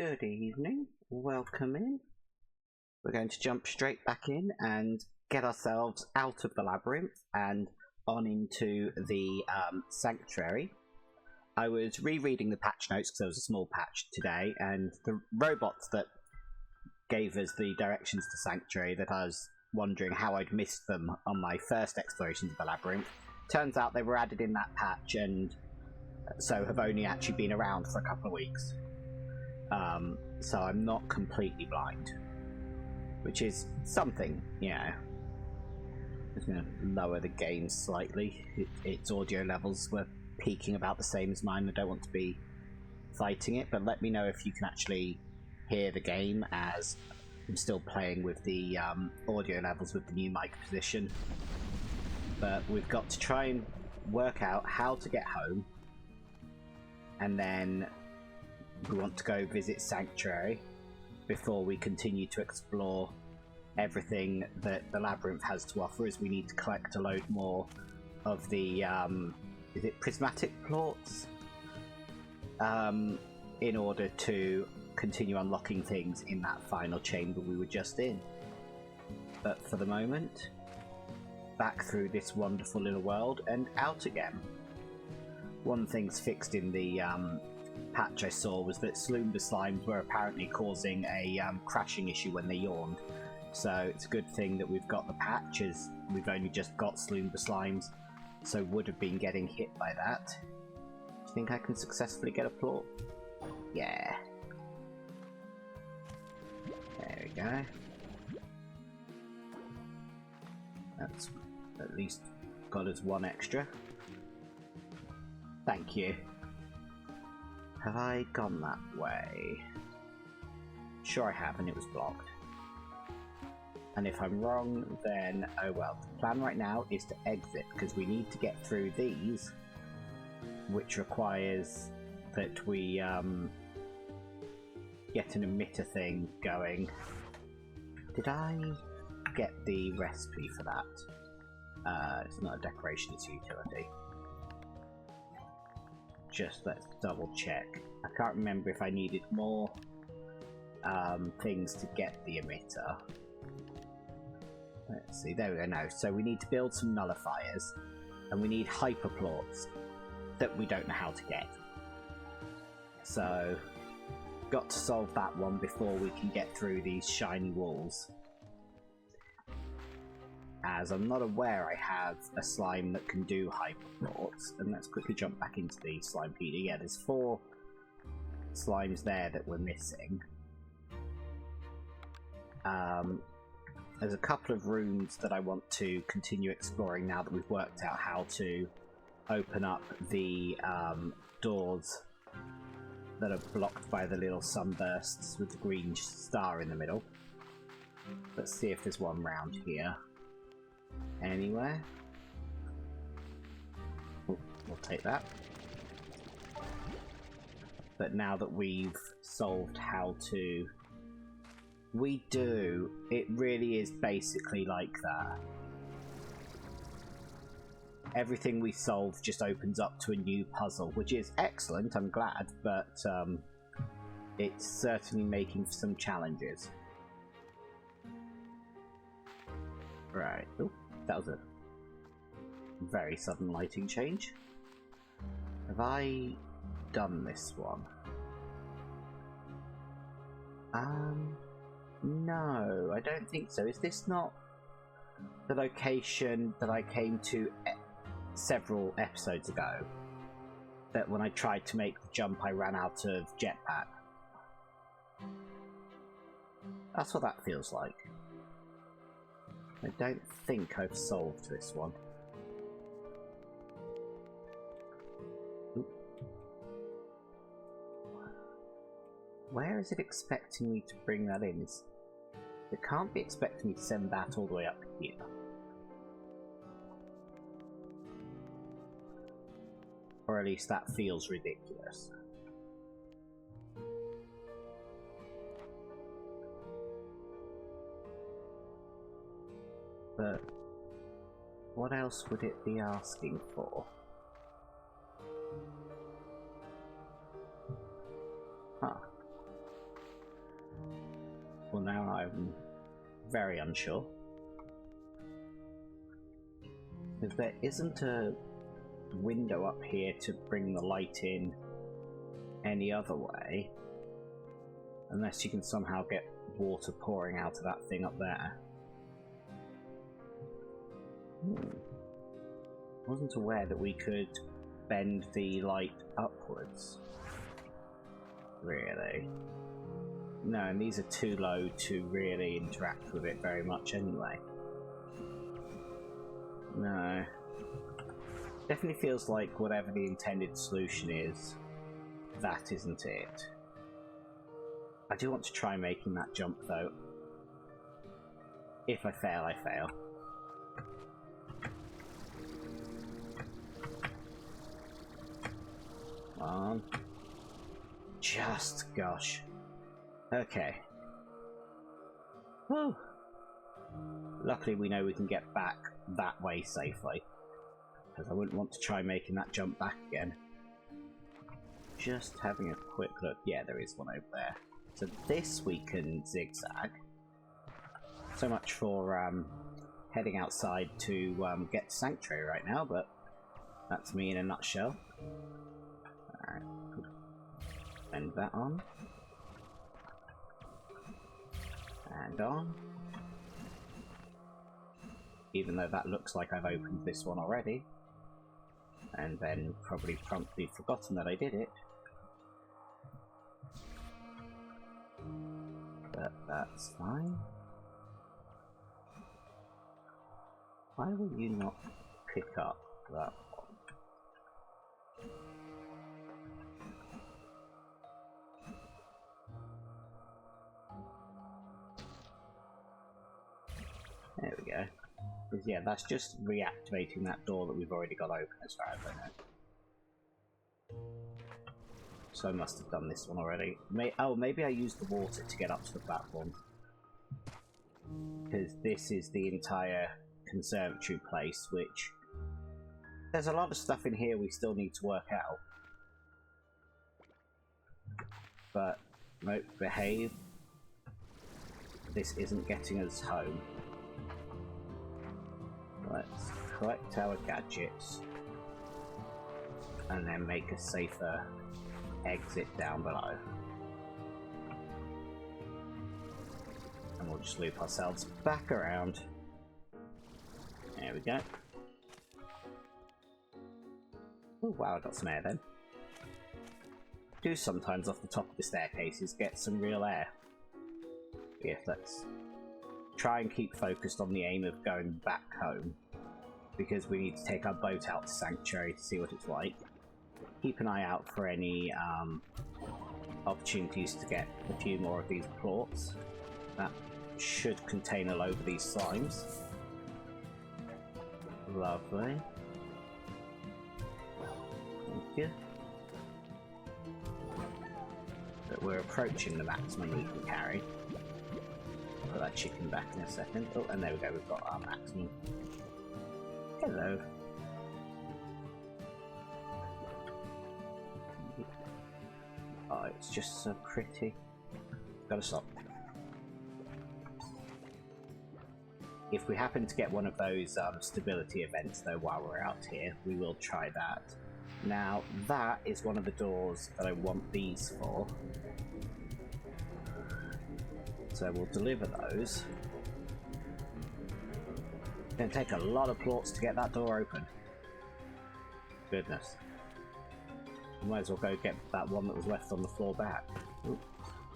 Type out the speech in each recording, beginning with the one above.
Good evening, welcome in. We're going to jump straight back in and get ourselves out of the labyrinth and on into the sanctuary. I was rereading the patch notes because there was a small patch today, and the robots that gave us the directions to sanctuary that I was wondering how I'd missed them on my first explorations of the labyrinth. Turns out they were added in that patch and so have only actually been around for a couple of weeks. So I'm not completely blind, which is something, you know. I'm just going to lower the gain slightly. Its audio levels were peaking about the same as mine. I don't want to be fighting it, but let me know if you can actually hear the game, as I'm still playing with the audio levels with the new mic position. But we've got to try and work out how to get home, and then we want to go visit Sanctuary before we continue to explore everything that the labyrinth has to offer, as we need to collect a load more of the is it prismatic plorts, in order to continue unlocking things in that final chamber we were just in. But for the moment, back through this wonderful little world and out again. One thing's fixed in the patch I saw was that Sloomber slimes were apparently causing a crashing issue when they yawned. So it's a good thing that we've got the patch, as we've only just got Sloomber slimes, so would have been getting hit by that. Do you think I can successfully get a plort? Yeah. There we go. That's at least got us one extra. Thank you. Have I gone that way? Sure I have, and it was blocked. And if I'm wrong, then oh well. The plan right now is to exit, because we need to get through these, which requires that we get an emitter thing going. Did I get the recipe for that? It's not a decoration, it's a utility. Just let's double check. I can't remember if I needed more things to get the emitter. Let's see, there we go. No, so we need to build some nullifiers, and we need hyperplorts that we don't know how to get. So, got to solve that one before we can get through these shiny walls. As I'm not aware I have a slime that can do hyperplorts. And let's quickly jump back into the Slimepedia. Yeah, there's 4 slimes there that we're missing. There's a couple of rooms that I want to continue exploring now that we've worked out how to open up the doors that are blocked by the little sunbursts with the green star in the middle. Let's see if there's one round here. Anywhere? Ooh, we'll take that. But now that we've solved how to... We do. It really is basically like that. Everything we solve just opens up to a new puzzle, which is excellent, I'm glad, but it's certainly making some challenges. Right. Ooh, that was a very sudden lighting change. Have I done this one? No, I don't think so. Is this not the location that I came to several episodes ago? That when I tried to make the jump I ran out of jetpack? That's what that feels like. I don't think I've solved this one. Oop. Where is it expecting me to bring that in? It can't be expecting me to send that all the way up here. Or at least that feels ridiculous. But what else would it be asking for? Huh. now I'm very unsure. Because there isn't a window up here to bring the light in any other way. Unless you can somehow get water pouring out of that thing up there. Wasn't aware that we could bend the light upwards. Really? No, and these are too low to really interact with it very much anyway. No. Definitely feels like whatever the intended solution is, that isn't it. I do want to try making that jump though. If I fail, I fail. Come on. Just, gosh. Okay. Whew. Luckily we know we can get back that way safely. Because I wouldn't want to try making that jump back again. Just having a quick look. Yeah, there is one over there. So this we can zigzag. So much for heading outside to get Sanctuary right now, but that's me in a nutshell. Alright. Bend that on. And on. Even though that looks like I've opened this one already. And then probably promptly forgotten that I did it. But that's fine. Why will you not pick up that one? There we go. Because yeah, that's just reactivating that door that we've already got open as far as I know. So I must have done this one already. Oh, maybe I used the water to get up to the platform. Because this is the entire conservatory place, which... There's a lot of stuff in here we still need to work out. But, nope, behave. This isn't getting us home. Let's collect our gadgets. And then make a safer exit down below. And we'll just loop ourselves back around. There we go. Oh wow, I got some air then. Do sometimes off the top of the staircases get some real air. Yeah, let's try and keep focused on the aim of going back home. Because we need to take our boat out to Sanctuary to see what it's like. Keep an eye out for any opportunities to get a few more of these plorts. That should contain a load of these slimes. Lovely. Thank you. But we're approaching the maximum we can carry. I'll put that chicken back in a second. Oh, and there we go, we've got our maximum. Hello. Oh, it's just so pretty. Gotta stop. If we happen to get one of those stability events though while we're out here, we will try that. Now, that is one of the doors that I want these for. So we'll deliver those. It's going to take a lot of plorts to get that door open. Goodness. We might as well go get that one that was left on the floor back. Ooh.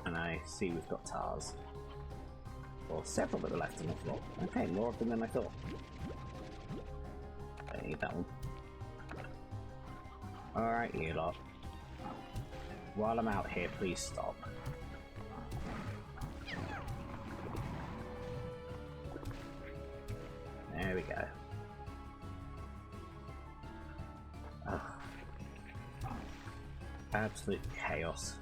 And I see we've got tars. Or several that were left on the floor. Okay, more of them than I thought. I need that one. Alright, you lot. While I'm out here, please stop. There we go. Oh. Absolute chaos.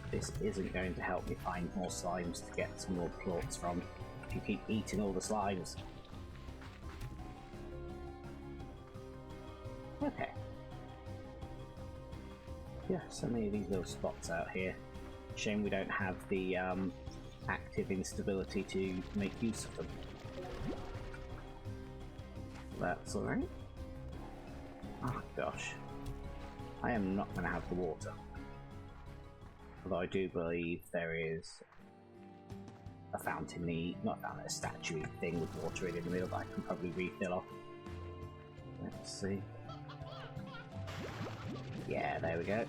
This isn't going to help me find more slimes to get some more plorts from if you keep eating all the slimes. Okay. Yeah, so many of these little spots out here. Shame we don't have the active instability to make use of them. That's alright. Oh gosh. I am not going to have the water. Although I do believe there is a fountain, not a fountain, a statue thing with water in the middle that I can probably refill off. Let's see. Yeah, there we go.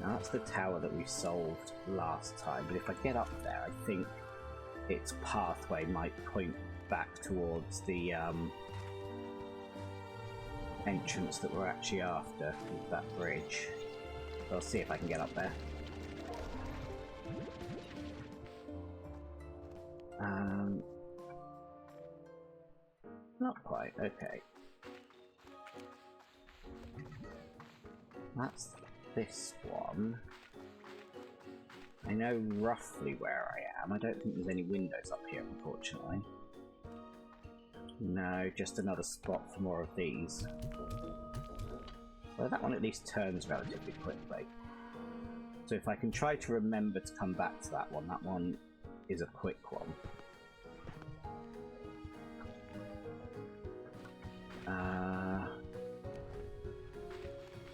Now that's the tower that we solved last time, but if I get up there, I think its pathway might point back towards the entrance that we're actually after with that bridge. So I'll see if I can get up there. Not quite, okay. That's this one. I know roughly where I am. I don't think there's any windows up here, unfortunately. No, just another spot for more of these. Well, that one at least turns relatively quickly. So if I can try to remember to come back to that one is a quick one.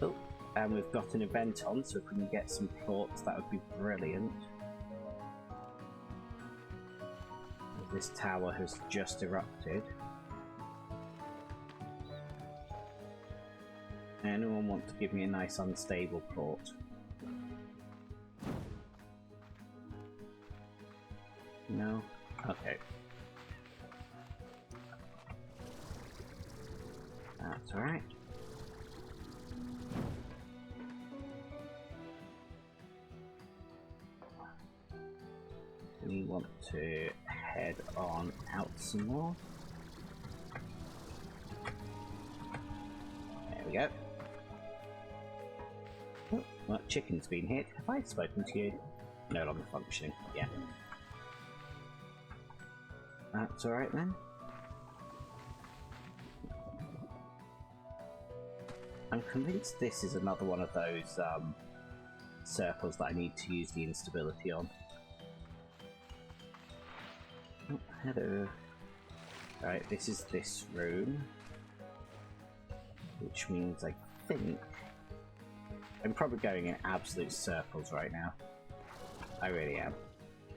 Oh, and we've got an event on, so if we can get some plots, that would be brilliant. This tower has just erupted. Anyone want to give me a nice unstable plot? No? Okay. That's alright. We want to head on out some more. There we go. Oh, well, chicken's been hit. Have I spoken to you? No longer functioning. Yeah. That's alright then. I'm convinced this is another one of those circles that I need to use the instability on. Oh, hello. Right, this is this room. Which means I think I'm probably going in absolute circles right now. I really am.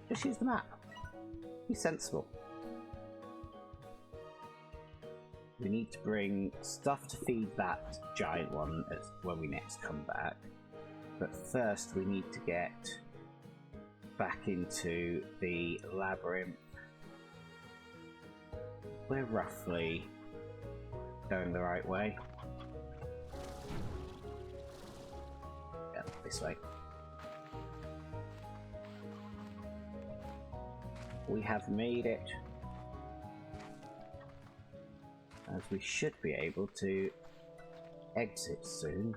Just use the map. Be sensible. We need to bring stuff to feed that giant one when we next come back. But first we need to get back into the labyrinth. We're roughly going the right way. Yeah, this way. We have made it. As we should be able to exit soon,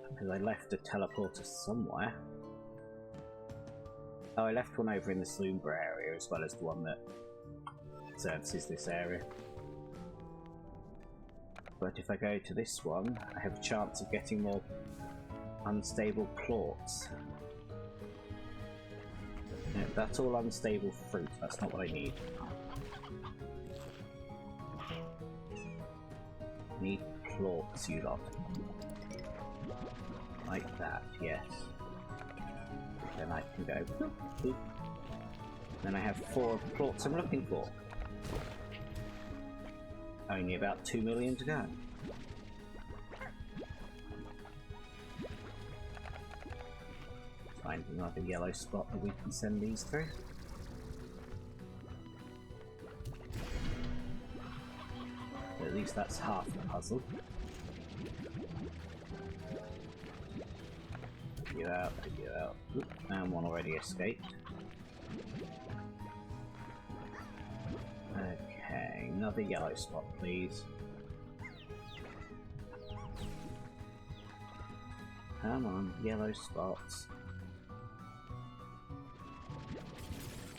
because I left a teleporter somewhere. Oh, I left one over in the Sloomber area as well as the one that services this area. But if I go to this one, I have a chance of getting more unstable plots. No, that's all unstable fruit, that's not what I need. Need plots, you lot. Like that, yes. Then I can go boop, boop. Then I have 4 plots I'm looking for. Only about 2 million to go. Find another yellow spot that we can send these through. At least that's half the puzzle. Get you out, get you out. Oop, and one already escaped. Okay, another yellow spot, please. Come on, yellow spots.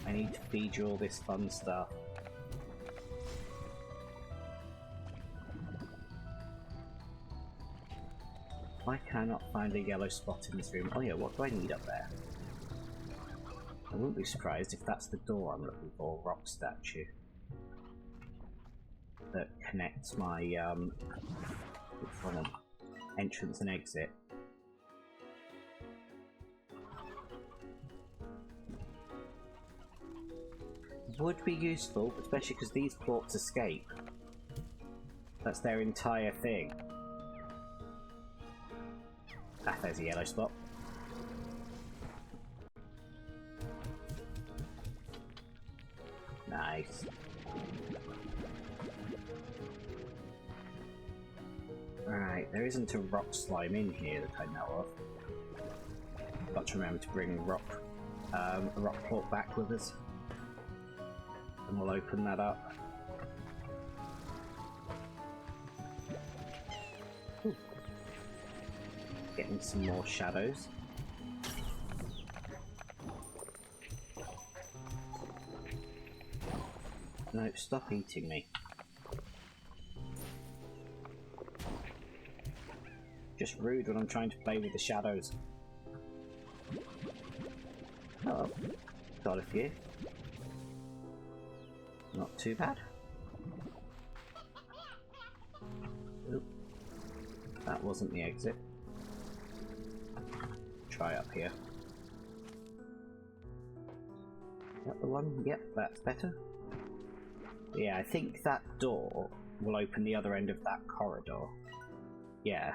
I need to feed you all this fun stuff. I cannot find a yellow spot in this room. Oh yeah, what do I need up there? I wouldn't be surprised if that's the door I'm looking for, rock statue. That connects my, which one? Entrance and exit. Would be useful, especially because these plorts escape. That's their entire thing. Ah, there's a yellow spot. Nice. Alright, there isn't a rock slime in here that I know of. Got to remember to bring a rock plort back with us. And we'll open that up. Ooh. Getting some more shadows. No, stop eating me. Just rude when I'm trying to play with the shadows. Oh, got a few. Not too bad. Oop. That wasn't the exit. Try up here. Is that the one? Yep, that's better. Yeah, I think that door will open the other end of that corridor. Yeah.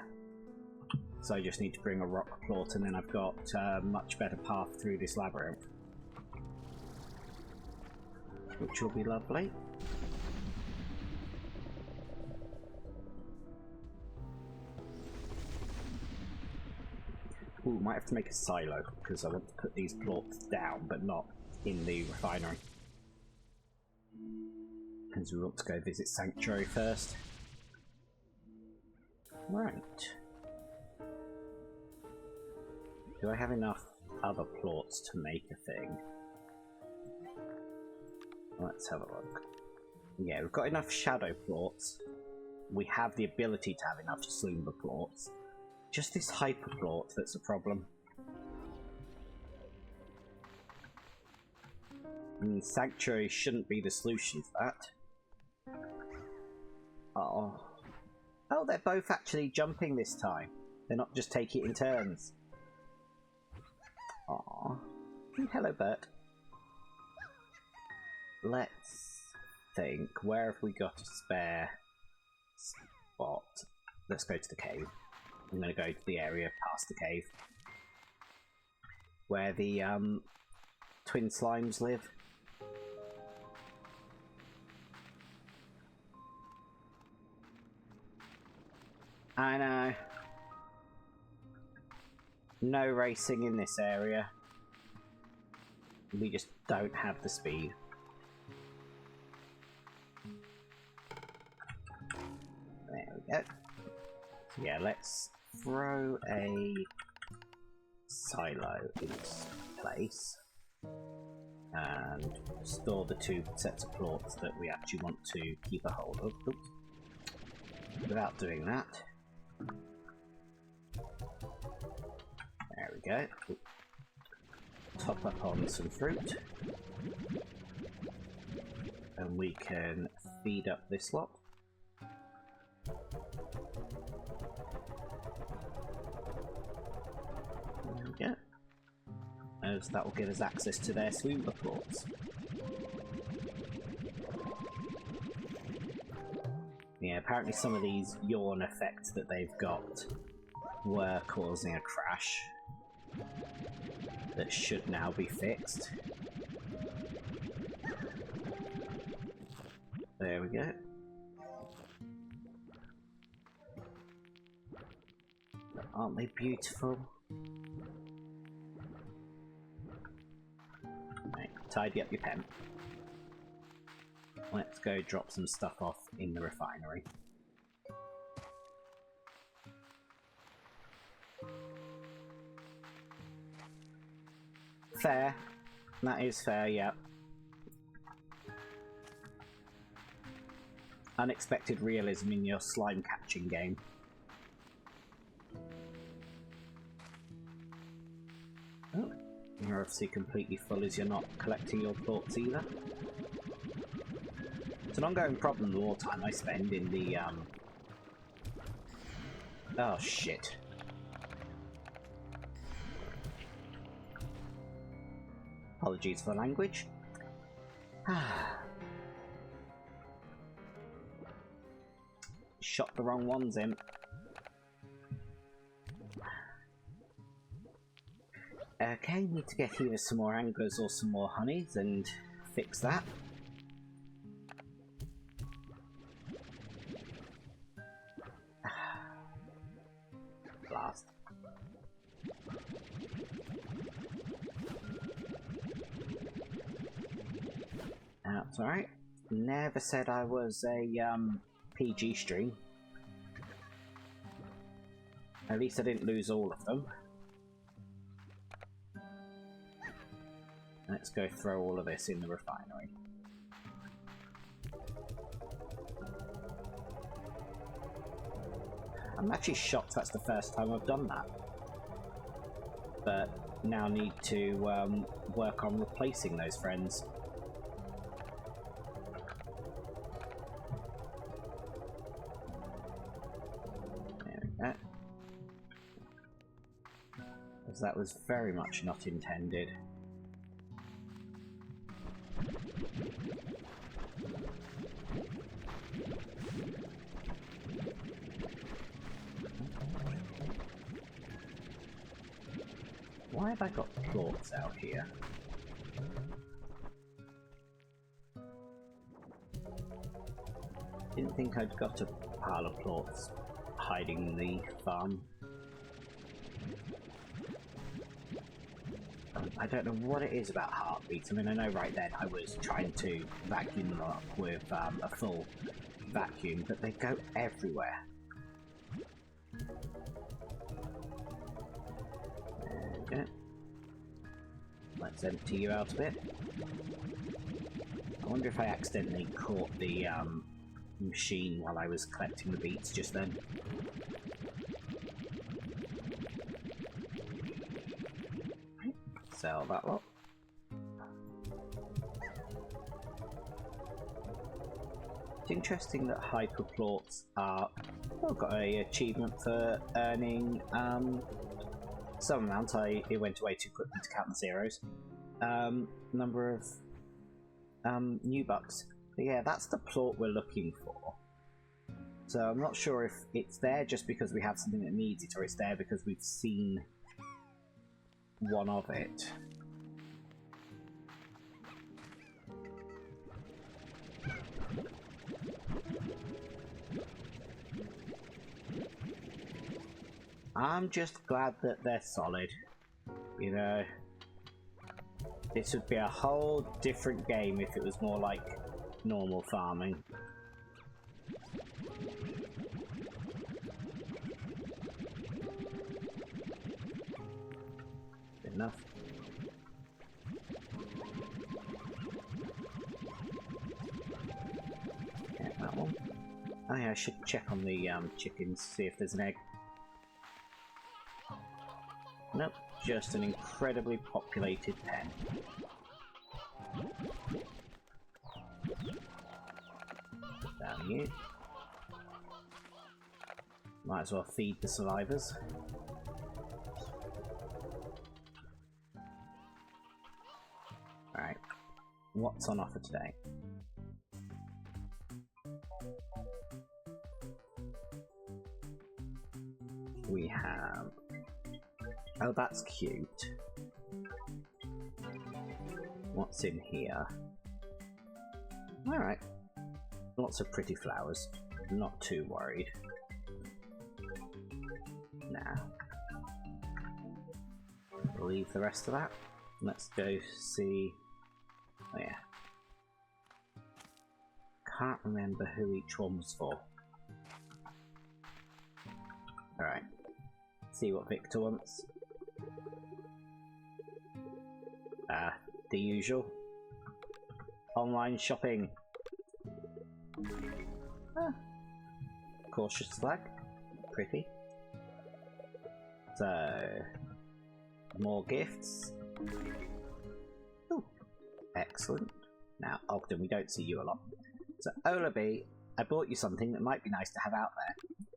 So I just need to bring a rock plort and then I've got a much better path through this labyrinth. Which will be lovely. Ooh, might have to make a silo because I want to put these plorts down but not in the refinery. Because we want to go visit Sanctuary first. Right. Do I have enough other plorts to make a thing? Let's have a look. Yeah, we've got enough shadow plorts. We have the ability to have enough slumber plorts. Just this hyper plort that's a problem. And Sanctuary shouldn't be the solution to that. Oh. Oh, they're both actually jumping this time. They're not just taking it in turns. Aww. Hello, Bert. Let's think. Where have we got a spare spot? Let's go to the cave. I'm going to go to the area past the cave. Where the twin slimes live. I know. No racing in this area. We just don't have the speed. There we go. Yeah, let's throw a silo in its place. And store the two sets of plorts that we actually want to keep a hold of. Oops. Without doing that. There we go. Top up on some fruit. And we can feed up this lot. There we go. As that will give us access to their slumber plorts. Yeah, apparently some of these yawn effects that they've got were causing a crash that should now be fixed. There we go. Aren't they beautiful? Right, tidy up your pen. Let's go drop some stuff off in the refinery. Fair. That is fair, yeah. Unexpected realism in your slime catching game. You're obviously completely full as you're not collecting your plorts either. It's an ongoing problem the more time I spend in the, Oh, shit. Apologies for the language. Shot the wrong ones in. Okay, need to get either some more anglers or some more honeys and fix that. Blast. That's alright. Never said I was a PG stream. At least I didn't lose all of them. Let's go throw all of this in the refinery. I'm actually shocked that's the first time I've done that. But now need to work on replacing those friends. There we go. Because that was very much not intended. Why have I got plorts out here? Didn't think I'd got a pile of plorts hiding in the farm. I don't know what it is about heartbeats. I mean, I know right then I was trying to vacuum them up with a full vacuum, but they go everywhere. There we go. Let's empty you out a bit. I wonder if I accidentally caught the machine while I was collecting the beets just then. Sell that lot. It's interesting that hyperplorts are... I've got a achievement for earning some amount. It went away too quickly to count the zeros. Number of new bucks. But yeah, that's the plort we're looking for. So I'm not sure if it's there just because we have something that needs it, or it's there because we've seen one of it. I'm just glad that they're solid. You know, this would be a whole different game if it was more like normal farming. Good enough. Get that one. Oh yeah, I should check on the chickens, see if there's an egg. Nope, just an incredibly populated pen. Down you. Might as well feed the salivas. Alright, what's on offer today? We have... Oh, that's cute. What's in here? Alright. Lots of pretty flowers. Not too worried. Nah. We'll leave the rest of that. Let's go see... Oh yeah. Can't remember who each one was for. Alright. See what Victor wants. The usual. Online shopping. Cautious flag. Pretty. So, more gifts. Ooh, excellent. Now, Ogden, we don't see you a lot. So, Olaby, I bought you something that might be nice to have out there.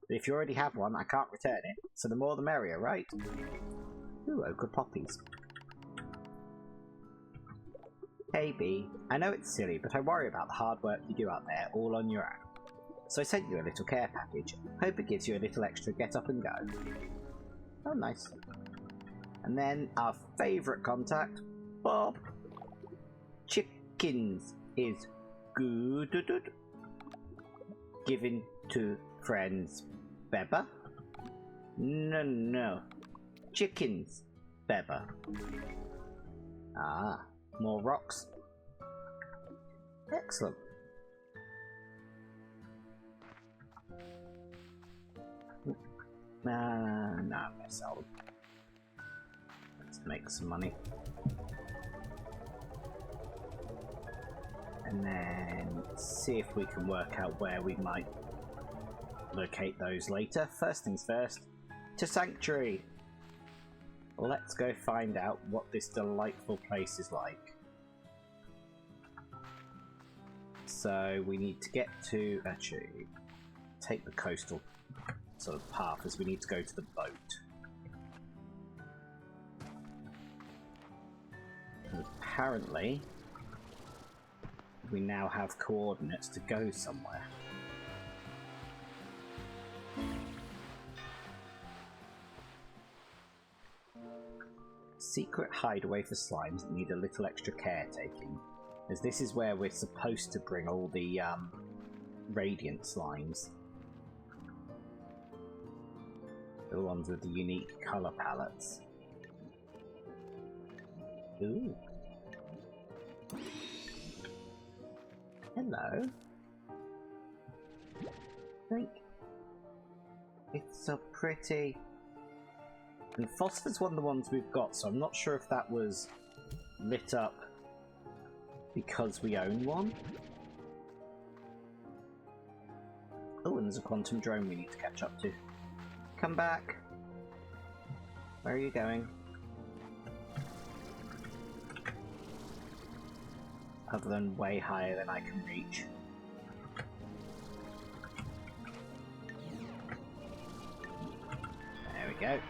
But if you already have one, I can't return it. So the more the merrier, right? Ooh, ochre poppies. Hey B, I know it's silly, but I worry about the hard work you do out there all on your own. So I sent you a little care package. Hope it gives you a little extra get up and go. Oh, nice. And then our favourite contact, Bob. Chickens is good. Given to friends, Beba? No. Chickens, Beba. Ah, more rocks. Excellent. Nah, I'm gonna sell them. Let's make some money. And then see if we can work out where we might locate those later. First things first, to Sanctuary! Let's go find out what this delightful place is like. So we need to get to, actually, take the coastal sort of path as we need to go to the boat. And apparently, we now have coordinates to go somewhere. Secret hideaway for slimes that need a little extra caretaking, as this is where we're supposed to bring all the radiant slimes. The ones with the unique colour palettes. Ooh. Hello. Think it's so pretty. And Phosphor's one of the ones we've got, so I'm not sure if that was lit up because we own one. Oh, and there's a quantum drone we need to catch up to. Come back. Where are you going? Other than way higher than I can reach. There we go.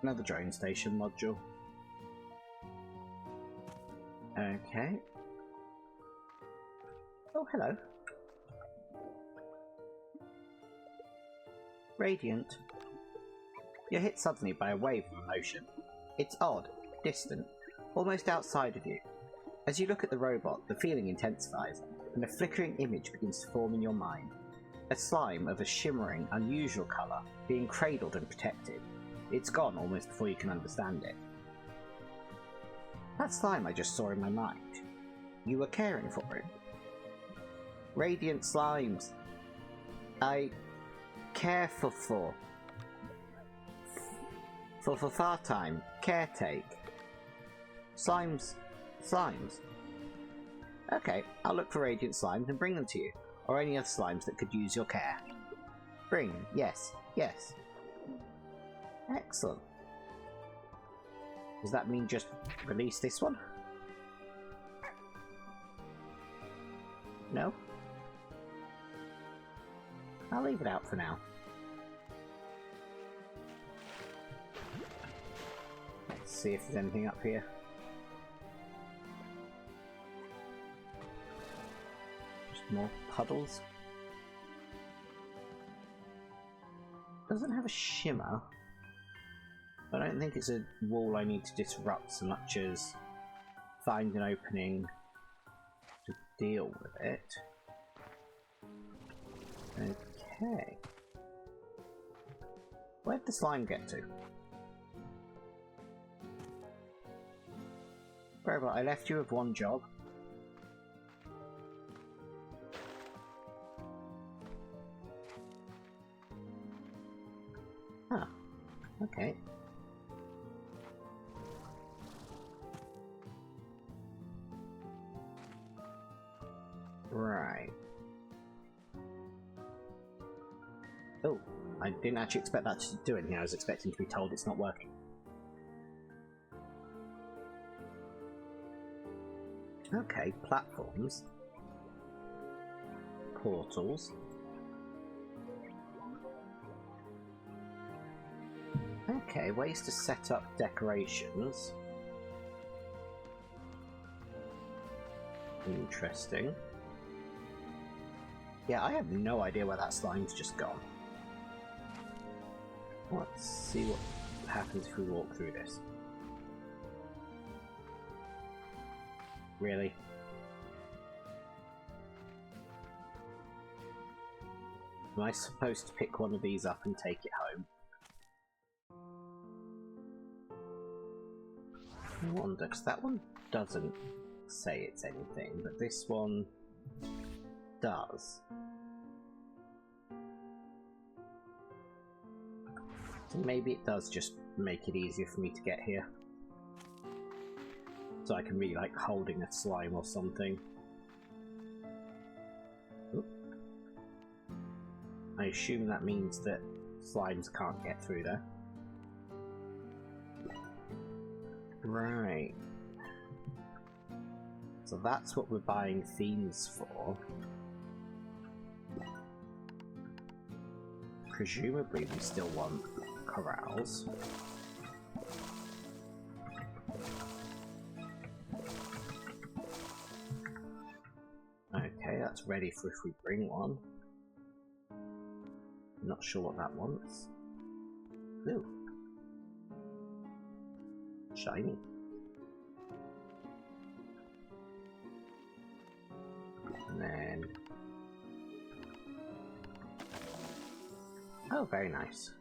Another drone station module. Okay. Oh, hello. Radiant. You're hit suddenly by a wave of emotion. It's odd, distant, almost outside of you. As you look at the robot, the feeling intensifies, and a flickering image begins to form in your mind. A slime of a shimmering, unusual colour, being cradled and protected. It's gone almost before you can understand it. That slime I just saw in my mind. You were caring for it. Radiant slimes. I care for far time. Caretake. Slimes. Okay, I'll look for radiant slimes and bring them to you, or any other slimes that could use your care. Bring. Yes. Excellent. Does that mean just release this one? No? I'll leave it out for now. Let's see if there's anything up here. Just more puddles. Doesn't have a shimmer. I don't think it's a wall I need to disrupt so much as find an opening to deal with it. Okay. Where'd the slime get to? Wherever I left you with one job. Ah, okay. Right. Oh, I didn't actually expect that to do anything. I was expecting to be told it's not working. Okay, platforms. Portals. Okay, ways to set up decorations. Interesting. Yeah, I have no idea where that slime's just gone. Let's see what happens if we walk through this. Really? Am I supposed to pick one of these up and take it home? I wonder, because that one doesn't say it's anything, but this one does. So maybe it does just make it easier for me to get here. So I can be like holding a slime or something. Oop. I assume that means that slimes can't get through there. Right. So that's what we're buying themes for. Presumably we still want corrals. Okay, that's ready for if we bring one. Not sure what that wants. Ooh. Shiny. And then... oh, very nice.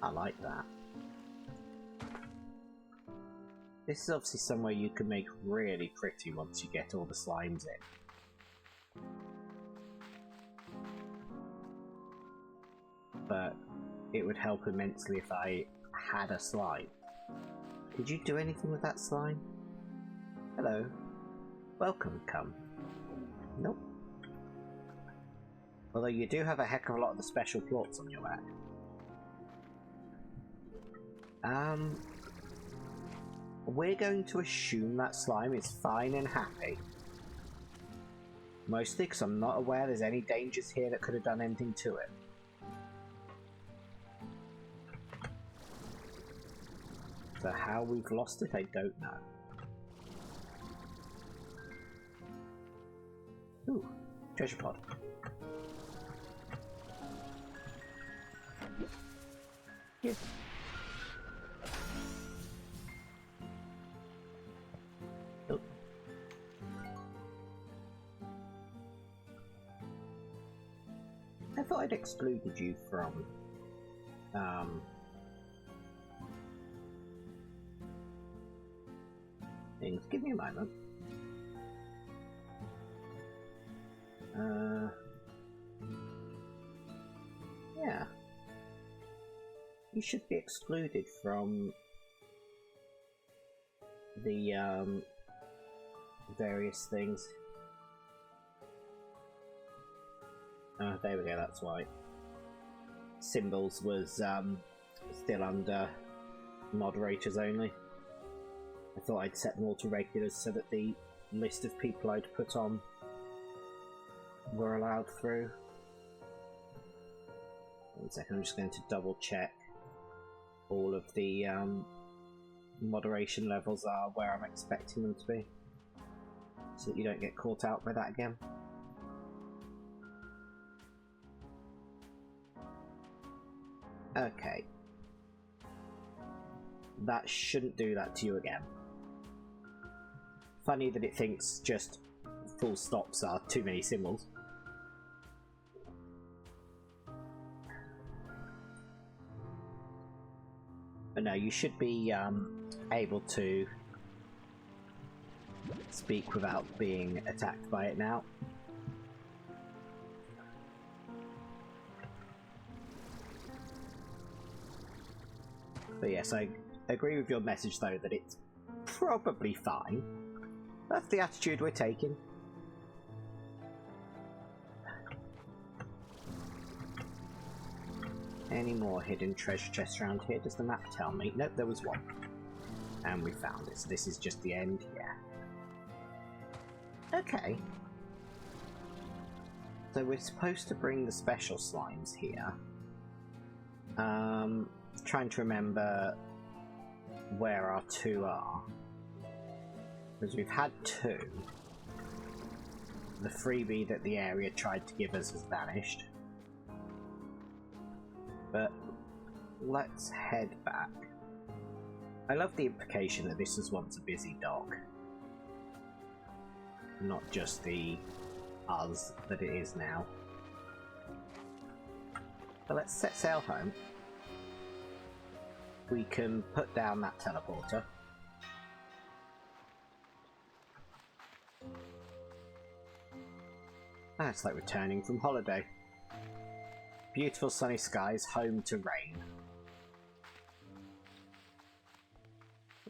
I like that. This is obviously somewhere you can make really pretty once you get all the slimes in. But it would help immensely if I had a slime. Did you do anything with that slime? Hello. Welcome, come. Nope. Although you do have a heck of a lot of the special plots on your back. We're going to assume that slime is fine and happy. Mostly because I'm not aware there's any dangers here that could have done anything to it. So how we've lost it, I don't know. Ooh, treasure pod. Yes. Oh. I thought I'd excluded you from things. Give me a moment. Yeah. You should be excluded from the various things. Oh, there we go, that's why. Symbols was still under moderators only. I thought I'd set them all to regulars so that the list of people I'd put on were allowed through. 1 second, I'm just going to double check all of the moderation levels are where I'm expecting them to be, so that you don't get caught out by that again. Okay. That shouldn't do that to you again. Funny that it thinks just full stops are too many symbols. But no, you should be able to speak without being attacked by it now. But yes, I agree with your message though that it's probably fine. That's the attitude we're taking. Any more hidden treasure chests around here? Does the map tell me? Nope, there was one. And we found it. So this is just the end? Yeah. Okay. So we're supposed to bring the special slimes here. Trying to remember where our two are. Because we've had two. The freebie that the area tried to give us has vanished. But let's head back. I love the implication that this was once a busy dock. Not just the us that it is now. But let's set sail home. We can put down that teleporter. It's like returning from holiday. Beautiful sunny skies, home to rain.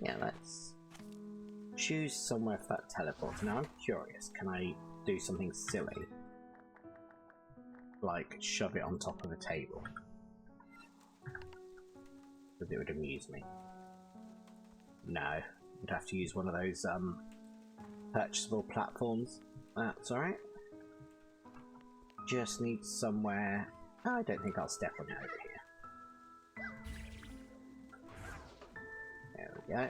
Yeah, let's choose somewhere for that teleporter. Now I'm curious, can I do something silly? Like shove it on top of a table? Because it would amuse me. No, I'd have to use one of those purchasable platforms. That's alright. Just need somewhere. I don't think I'll step on it over here. There we go.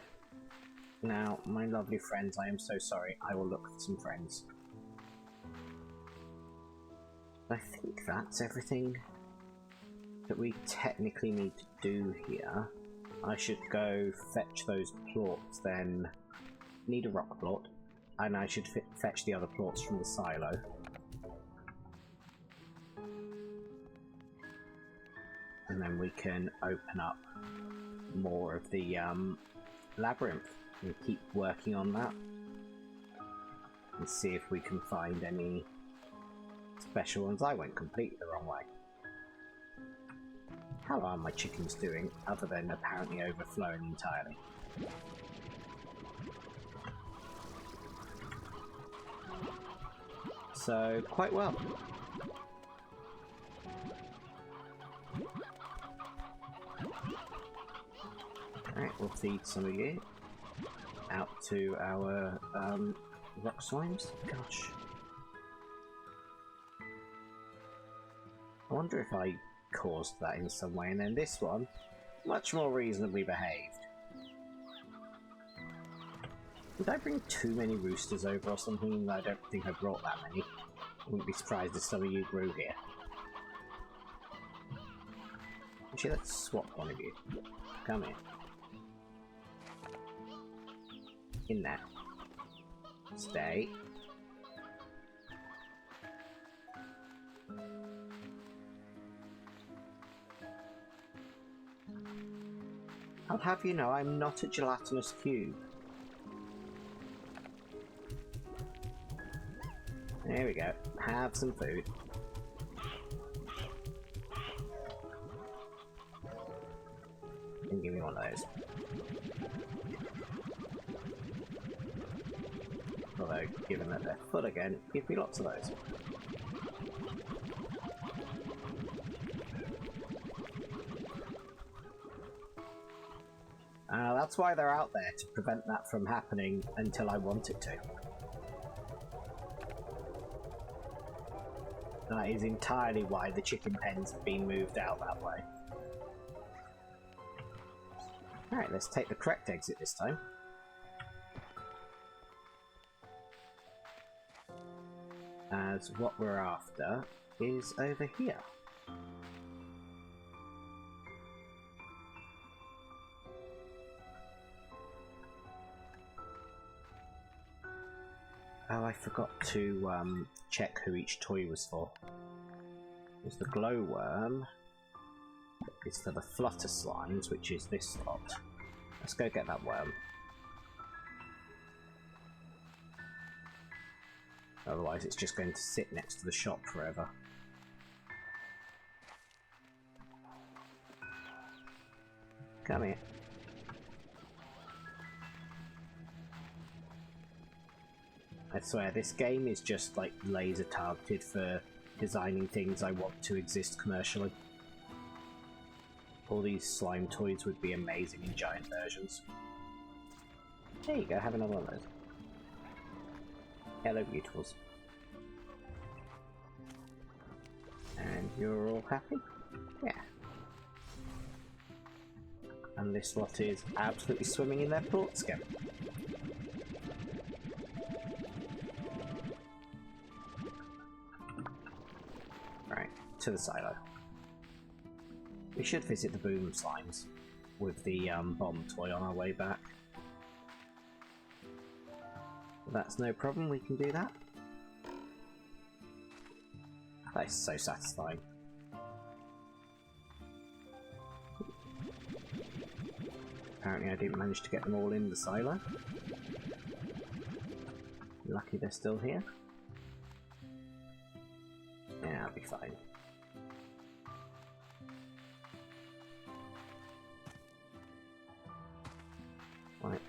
Now, my lovely friends, I am so sorry. I will look for some friends. I think that's everything that we technically need to do here. I should go fetch those plorts, then need a rock plort, and I should fetch the other plorts from the silo. And then we can open up more of the labyrinth and keep working on that. And see if we can find any special ones. I went completely the wrong way. How are my chickens doing, other than apparently overflowing entirely? So, quite well. Alright, we'll feed some of you out to our rock slimes. Gosh. I wonder if I caused that in some way, and then this one, much more reasonably behaved. Did I bring too many roosters over or something? I don't think I brought that many. I wouldn't be surprised if some of you grew here. Actually, let's swap one of you. Come here. In there. Stay. I'll have you know I'm not a gelatinous cube. There we go. Have some food. And give me one of those. Although, given that they're full again, give me lots of those. That's why they're out there, to prevent that from happening until I want it to. That is entirely why the chicken pens have been moved out that way. Alright, let's take the correct exit this time. As what we're after is over here. Oh, I forgot to check who each toy was for. There's the glowworm. It's for the flutter slimes, which is this lot. Let's go get that worm. Otherwise it's just going to sit next to the shop forever. Come here. I swear, this game is just like laser targeted for designing things I want to exist commercially. All these slime toys would be amazing in giant versions. There you go, have another one of those. Hello, beautifuls. And you're all happy? Yeah. And this lot is absolutely swimming in their plort skin. Right, to the silo. We should visit the boom slimes with the bomb toy on our way back. That's no problem, we can do that. That is so satisfying. Apparently I didn't manage to get them all in the silo. Lucky they're still here. Yeah, I'll be fine. Right.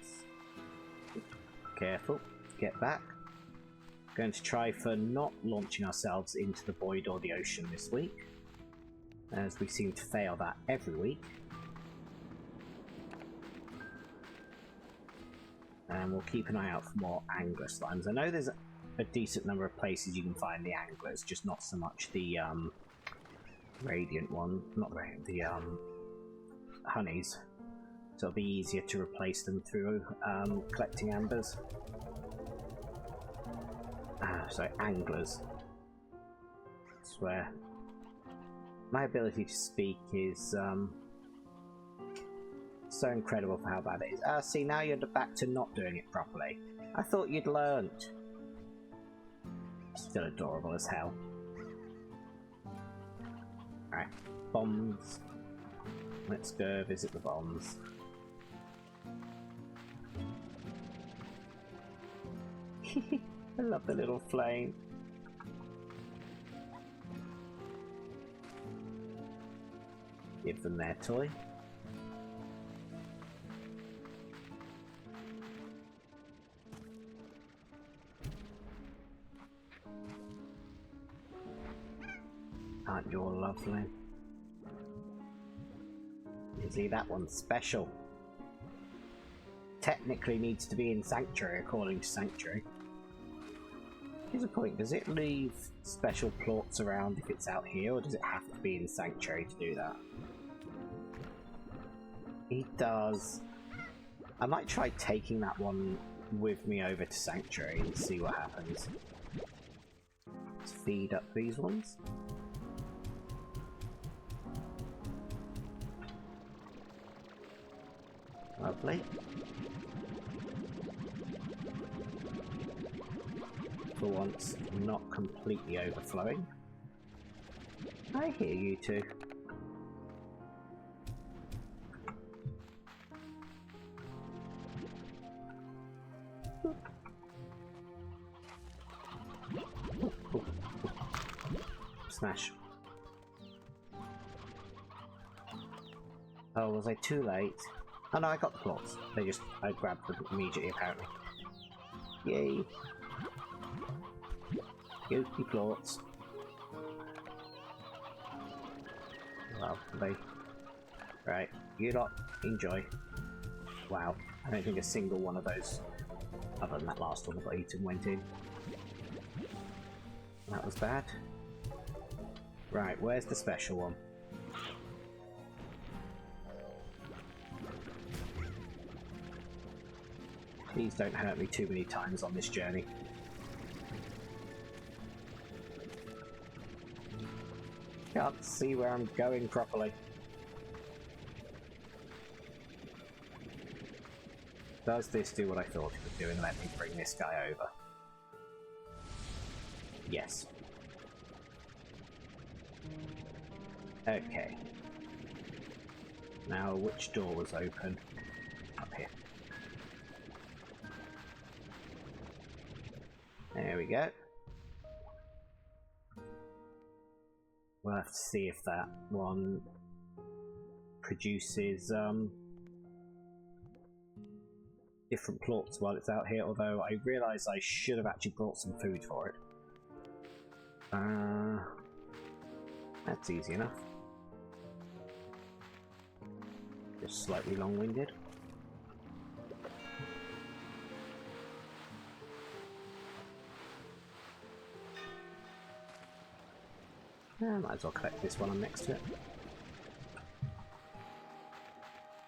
Careful. Get back. Going to try for not launching ourselves into the void or the ocean this week, as we seem to fail that every week. And we'll keep an eye out for more angler slimes. I know there's a decent number of places you can find the anglers, just not so much the radiant one, not radiant, the honeys. So it'll be easier to replace them through collecting ambers. Sorry, anglers. I swear. My ability to speak is so incredible for how bad it is. See, now you're back to not doing it properly. I thought you'd learnt. Still adorable as hell. Alright, bombs. Let's go visit the bombs. I love the little flame. Give them their toy. Aren't you all lovely? You see, that one's special. Technically needs to be in Sanctuary, according to Sanctuary. Here's a point, does it leave special plots around if it's out here, or does it have to be in Sanctuary to do that? It does. I might try taking that one with me over to Sanctuary and see what happens. Let's feed up these ones. Lovely. For once, not completely overflowing. I hear you two. Smash. Oh, was I too late? Oh no, I got the plots. I grabbed them immediately apparently. Yay! Goopy plots. Lovely. Right, you lot enjoy. Wow, I don't think a single one of those, other than that last one that got eaten, went in. That was bad. Right, where's the special one? Please don't hurt me too many times on this journey. Can't see where I'm going properly. Does this do what I thought it would do and let me bring this guy over? Yes. Okay. Now, which door was open? Up here. There we go. We'll have to see if that one produces different plots while it's out here, although I realise I should have actually brought some food for it. That's easy enough. Just slightly long-winded. Might as well collect this one I'm next to it.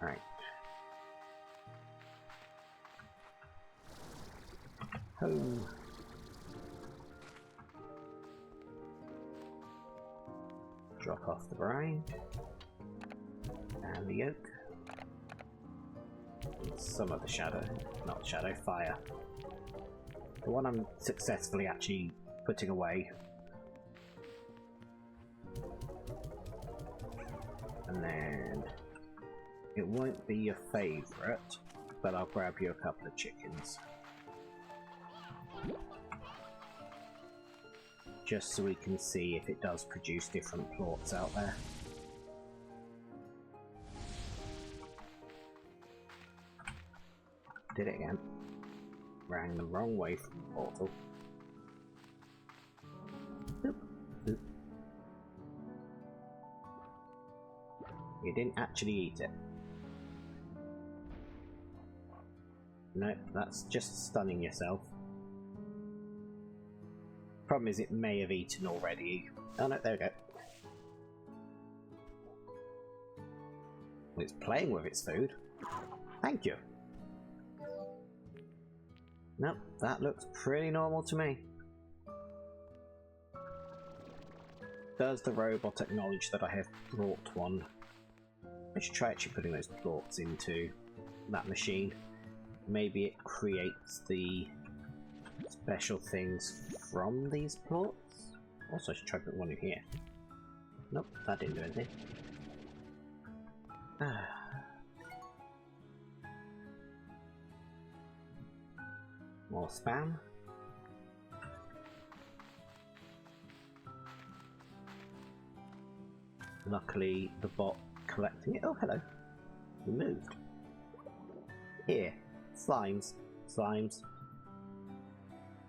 Alright. Home. Drop off the brine. And the yolk. And some of the shadow. Not shadow, fire. The one I'm successfully actually putting away. And then it won't be your favourite, but I'll grab you a couple of chickens. Just so we can see if it does produce different plots out there. Did it again. Rang the wrong way from the portal. Oop, oop. You didn't actually eat it. No, that's just stunning yourself. Problem is it may have eaten already. Oh no, there we go. Well, it's playing with its food. Thank you. Nope, that looks pretty normal to me. Does the robot acknowledge that I have brought one? I should try actually putting those plots into that machine. Maybe it creates the special things from these plots. Also, I should try putting one in here. Nope, that didn't do anything. More spam. Luckily, the bot collecting it. Oh, hello. Removed. Here. Slimes. Slimes.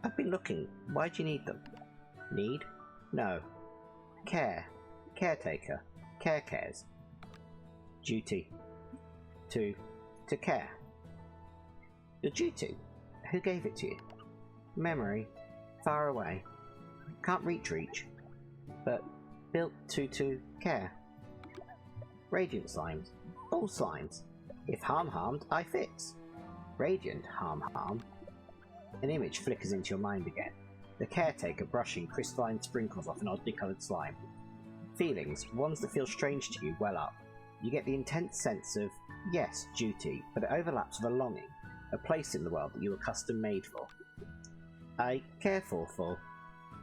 I've been looking. Why do you need them? Need? No. Care. Caretaker. Care cares. Duty. To care. Your duty? Who gave it to you? Memory. Far away. Can't reach. But built to care. Radiant slimes. All slimes. If harmed, I fix. Radiant harm. An image flickers into your mind again. The caretaker brushing crystalline sprinkles off an oddly coloured slime. Feelings, ones that feel strange to you, well up. You get the intense sense of, yes, duty, but it overlaps with a longing, a place in the world that you were custom made for. I care for.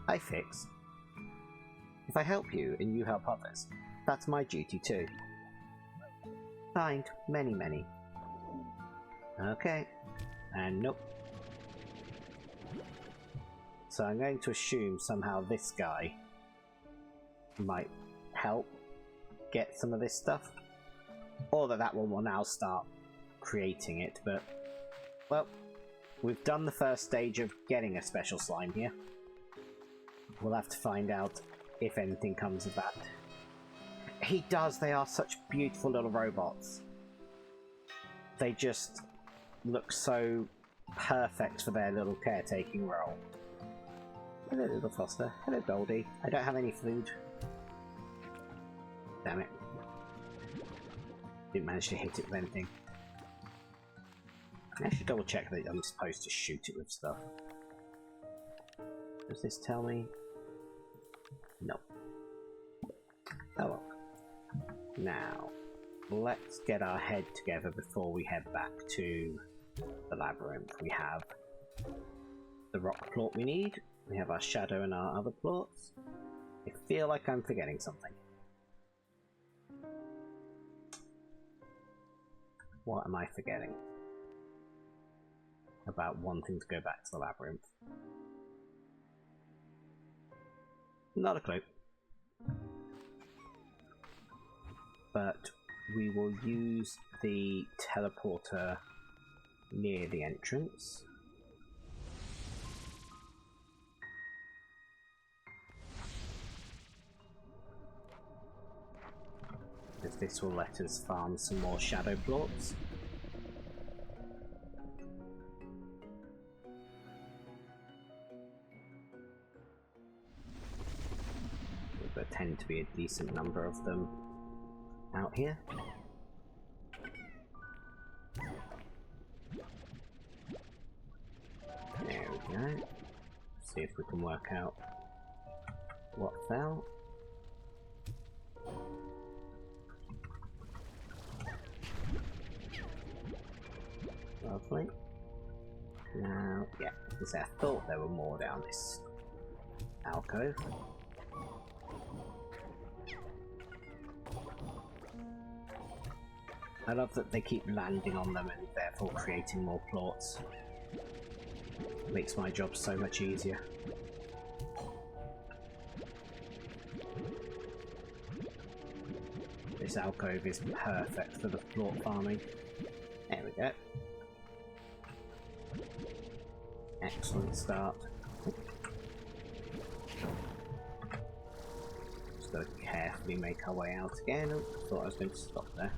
I fix. If I help you and you help others, that's my duty too. Find many. Okay. And nope. So I'm going to assume somehow this guy might help get some of this stuff. Or that one will now start creating it, but... well, we've done the first stage of getting a special slime here. We'll have to find out if anything comes of that. He does, they are such beautiful little robots. They just look so perfect for their little caretaking role. Hello, little Foster. Hello, Goldie. I don't have any food. Damn it. Didn't manage to hit it with anything. I should double check that I'm supposed to shoot it with stuff. Does this tell me? No. Oh well. Now, let's get our head together before we head back to the labyrinth. We have the rock plot we need. We have our shadow and our other plots. I feel like I'm forgetting something. What am I forgetting? About wanting to go back to the labyrinth. Not a clue. But we will use the teleporter near the entrance. because this will let us farm some more shadow plorts. There tend to be a decent number of them out here. There we go. See if we can work out what fell. Lovely. Now, yeah, because I thought there were more down this alcove. I love that they keep landing on them and therefore creating more plorts. Makes my job so much easier. This alcove is perfect for the plort farming. There we go. Excellent start. Just gotta carefully make our way out again. Oh, thought I was going to stop there.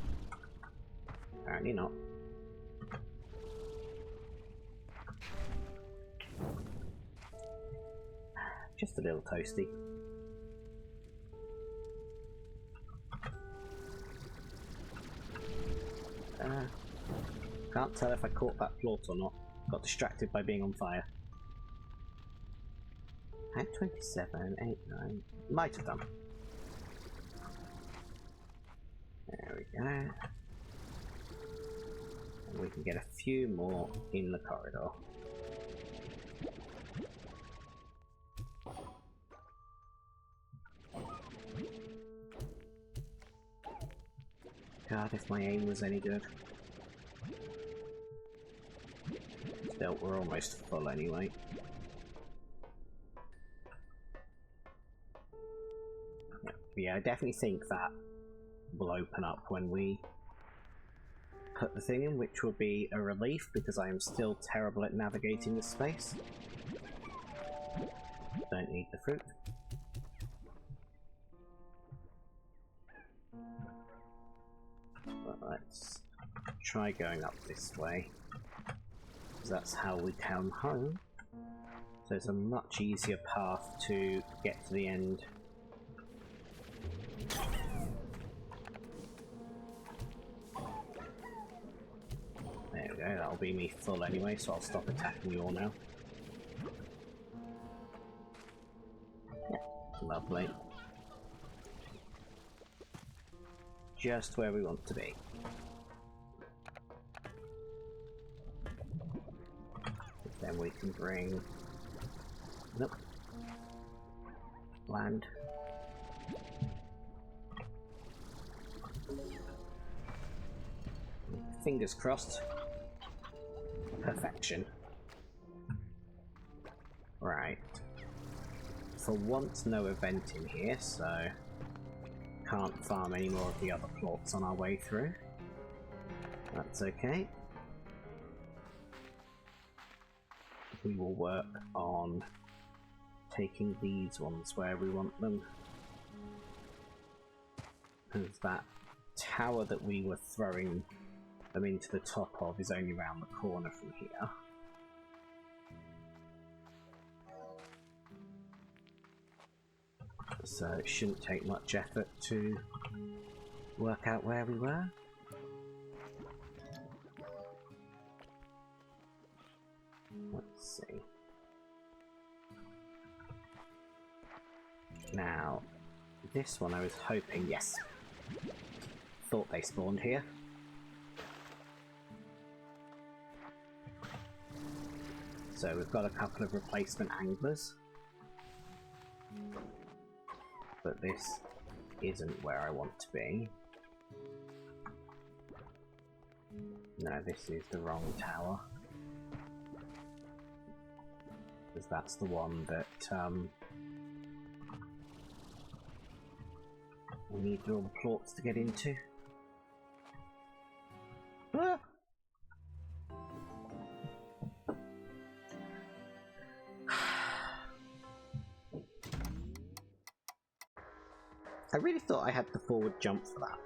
Apparently not. Just a little toasty. Can't tell if I caught that plort or not. Got distracted by being on fire. Had 27, 8, 9. Might have done. There we go. And we can get a few more in the corridor. God, if my aim was any good. Still, we're almost full anyway. Yeah, I definitely think that will open up when we put the thing in, which will be a relief because I am still terrible at navigating this space. Don't need the fruit. But let's try going up this way, because that's how we come home. So it's a much easier path to get to the end. There we go, that'll be me full anyway, so I'll stop attacking you all now. Yeah, lovely. Just where we want to be. Then we can bring... Nope. Land. Fingers crossed. Perfection. Right. For once, no event in here, so can't farm any more of the other plorts on our way through. That's okay. We will work on taking these ones where we want them. Because that tower that we were throwing them into the top of is only around the corner from here. So it shouldn't take much effort to work out where we were. Let's see. Now, this one I was hoping, yes. Thought they spawned here. So we've got a couple of replacement anglers. But this isn't where I want to be. No, this is the wrong tower. Because that's the one that we need all the plorts to get into. Ah! I really thought I had the forward jump for that.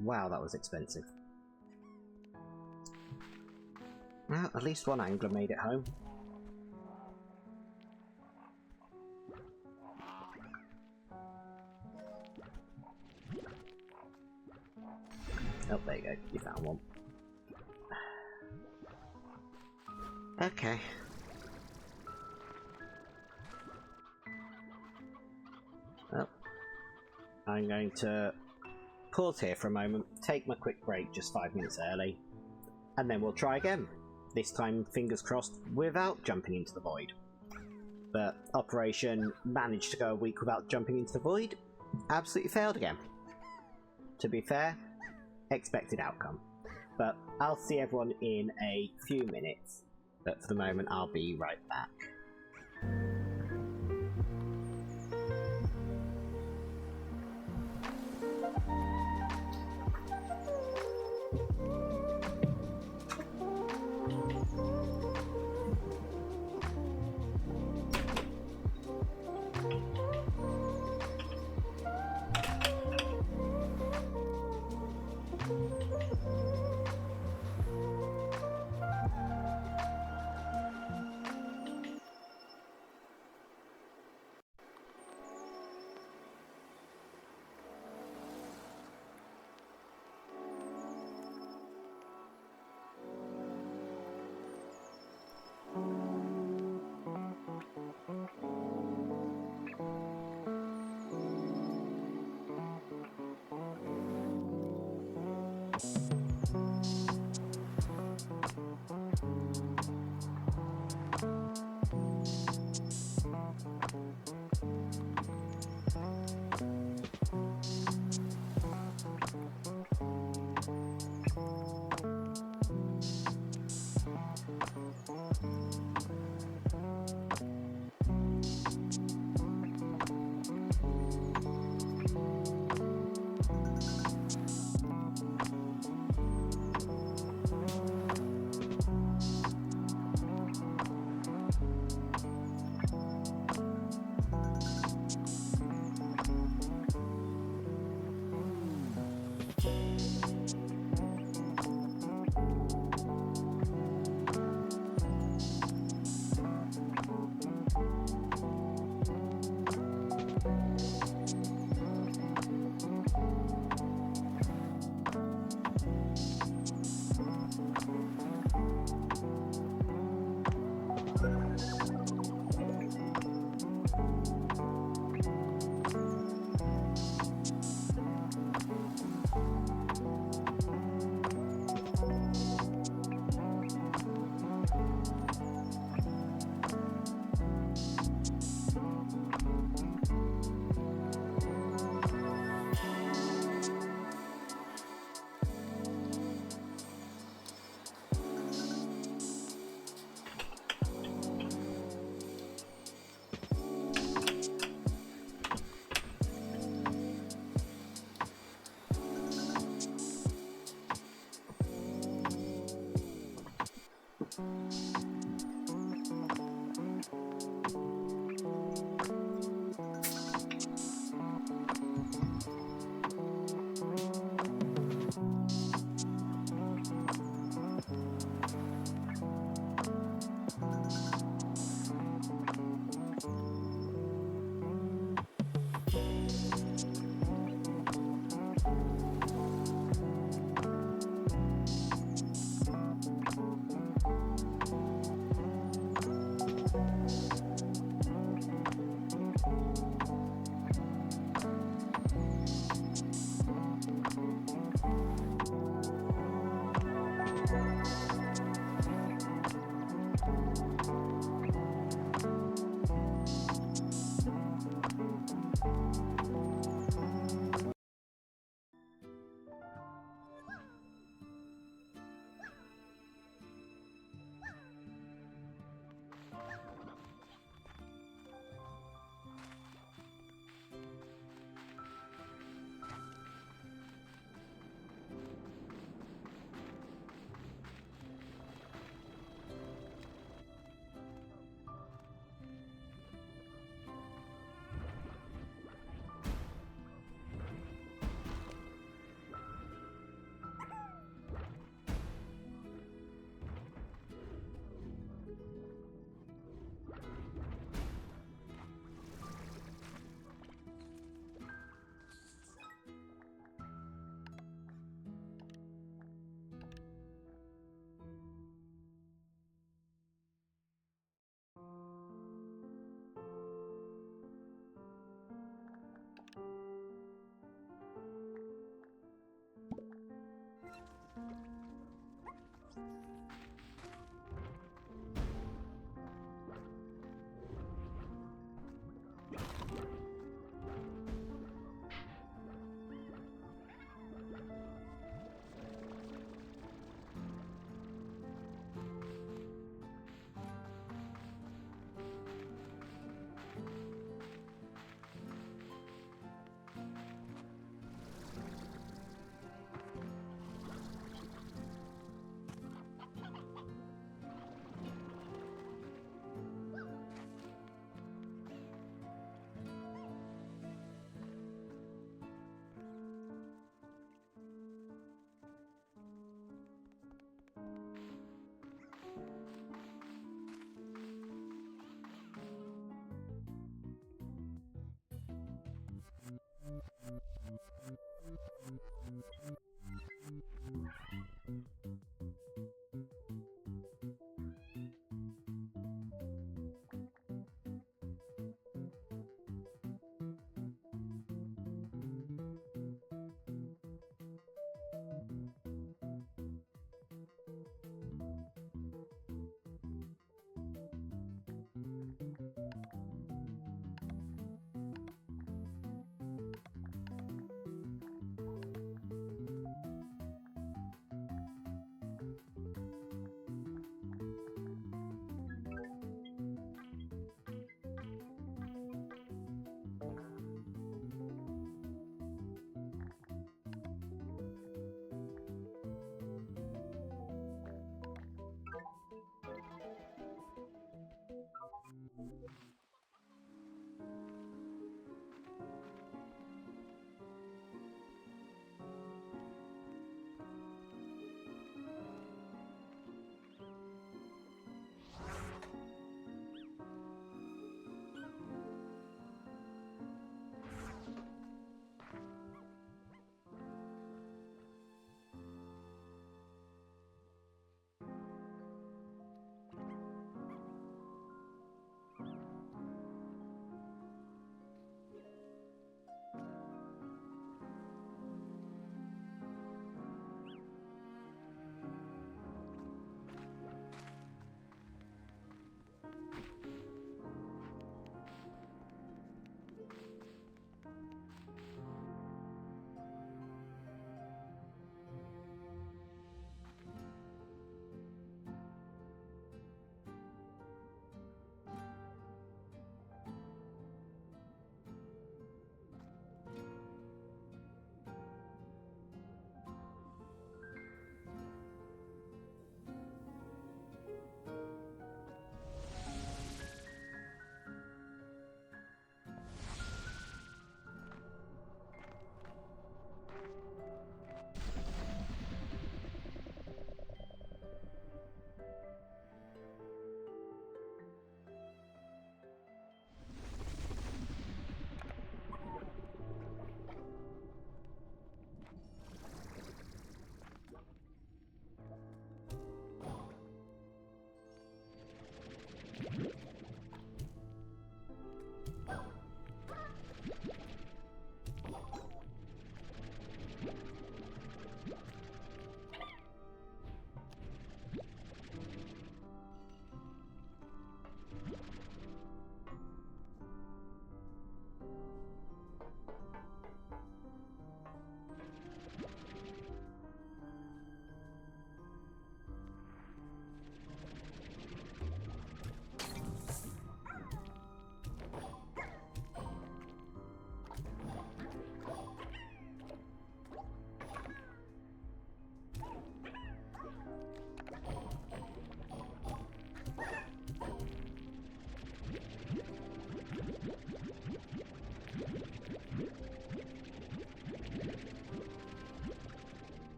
Wow, that was expensive. Well, at least one angler made it home. Oh, there you go. You found one. Okay. Well, I'm going to pause here for a moment, take my quick break just 5 minutes early, and then we'll try again. This time, fingers crossed, without jumping into the void. But Operation managed to go a week without jumping into the void. Absolutely failed again. To be fair, expected outcome. But I'll see everyone in a few minutes. But for the moment, I'll be right back.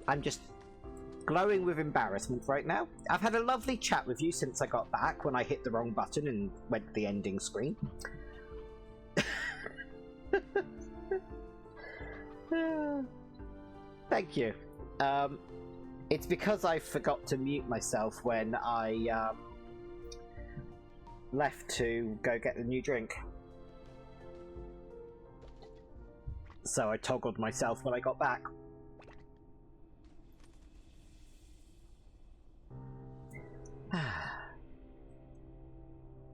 I'm just glowing with embarrassment right now. I've had a lovely chat with you since I got back when I hit the wrong button and went to the ending screen. Thank you. It's because I forgot to mute myself when I left to go get the new drink. So I toggled myself when I got back.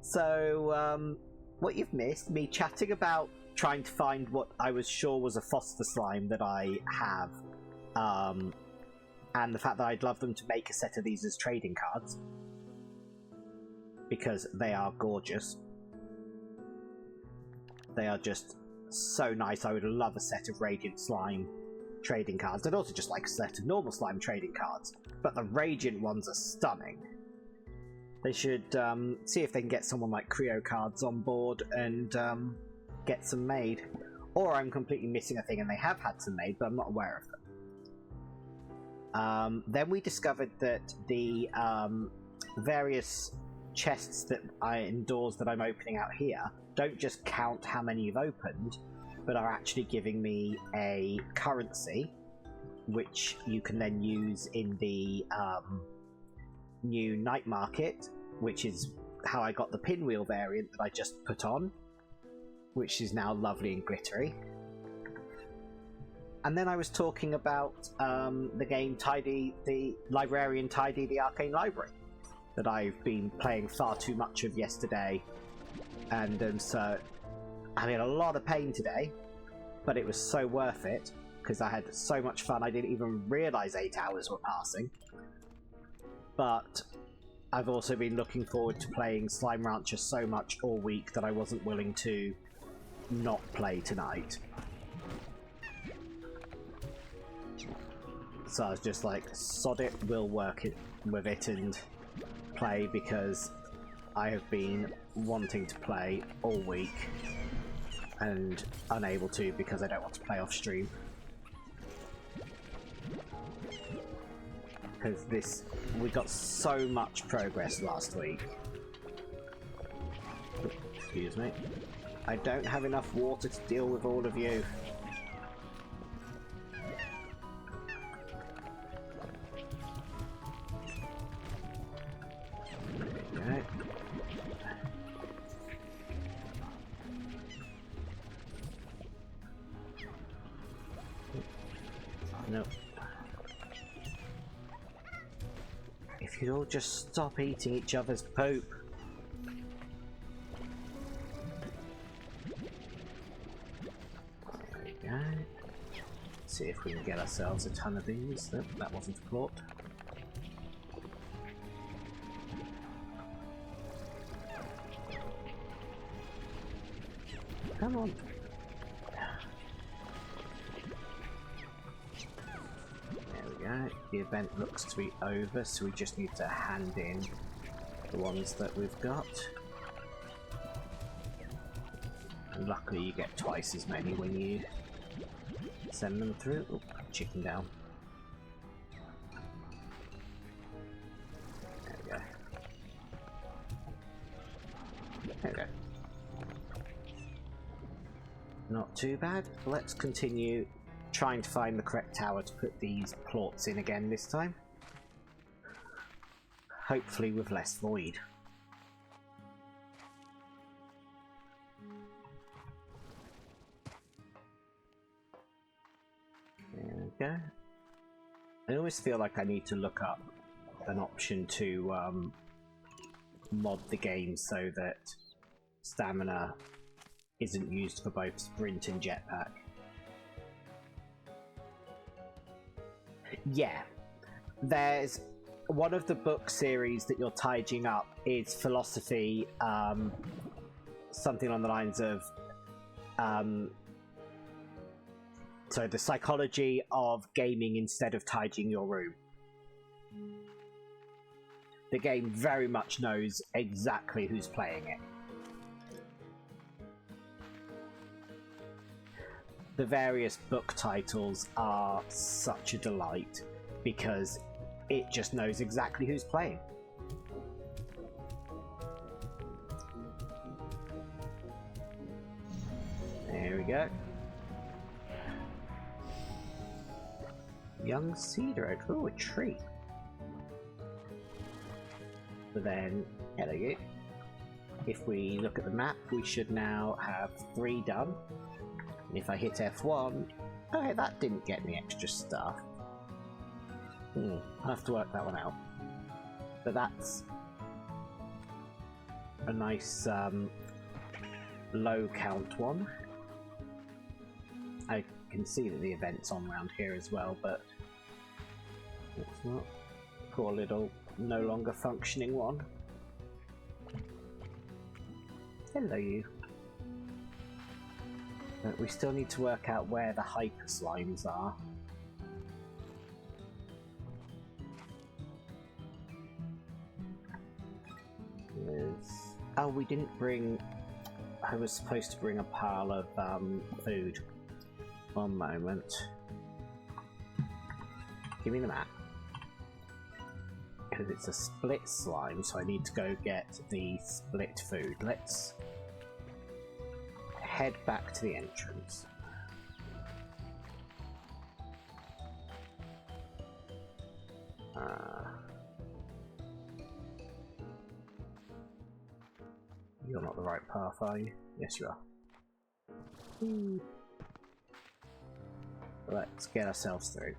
So, what you've missed, me chatting about trying to find what I was sure was a phosphor slime that I have, and the fact that I'd love them to make a set of these as trading cards, because they are gorgeous. They are just so nice. I would love a set of Radiant Slime trading cards. I'd also just like a set of normal slime trading cards, but the Radiant ones are stunning. They should see if they can get someone like Creo Cards on board and get some made. Or I'm completely missing a thing and they have had some made, but I'm not aware of them. Then we discovered that the various chests that indoors that I'm opening out here don't just count how many you've opened, but are actually giving me a currency, which you can then use in the new night market, which is how I got the pinwheel variant that I just put on, which is now lovely and glittery. And then I was talking about the game Tidy the Librarian Tidy the Arcane Library that I've been playing far too much of yesterday, and so I'm in a lot of pain today, but it was so worth it because I had so much fun I didn't even realise 8 hours were passing. But I've also been looking forward to playing Slime Rancher so much all week that I wasn't willing to not play tonight. So I was just like, sod it, we'll work it with it and play, because I have been wanting to play all week and unable to because I don't want to play off stream. Because we got so much progress last week. Excuse me. I don't have enough water to deal with all of you. There we go. No. If you'd all just stop eating each other's poop. There we go. See if we can get ourselves a ton of these. Nope, that wasn't a plot. Come on. The event looks to be over, so we just need to hand in the ones that we've got. And luckily you get twice as many when you send them through. Oh, chicken down. There we go. There we go. Not too bad. Let's continue trying to find the correct tower to put these plots in again this time. Hopefully with less void. There we go. I always feel like I need to look up an option to mod the game so that stamina isn't used for both sprint and jetpack. Yeah, there's one of the book series that you're tidying up is philosophy, something on the lines of so the psychology of gaming instead of tidying your room. The game very much knows exactly who's playing it. The various book titles are such a delight. because it just knows exactly who's playing. There we go. Young cedar oak. Oh, a tree. But then, hello you. If we look at the map, we should now have 3 done. And if I hit F1, oh, that didn't get me extra stuff. I'll have to work that one out. But that's a nice low count one. I can see that the event's on around here as well, but it's not. Poor little no longer functioning one. Hello you. But we still need to work out where the hyper slimes are. Oh, we didn't bring... I was supposed to bring a pile of food. One moment. Give me the map. Because it's a split slime, so I need to go get the split food. Let's head back to the entrance. You're not the right path, are you? Yes, you are. Let's get ourselves through.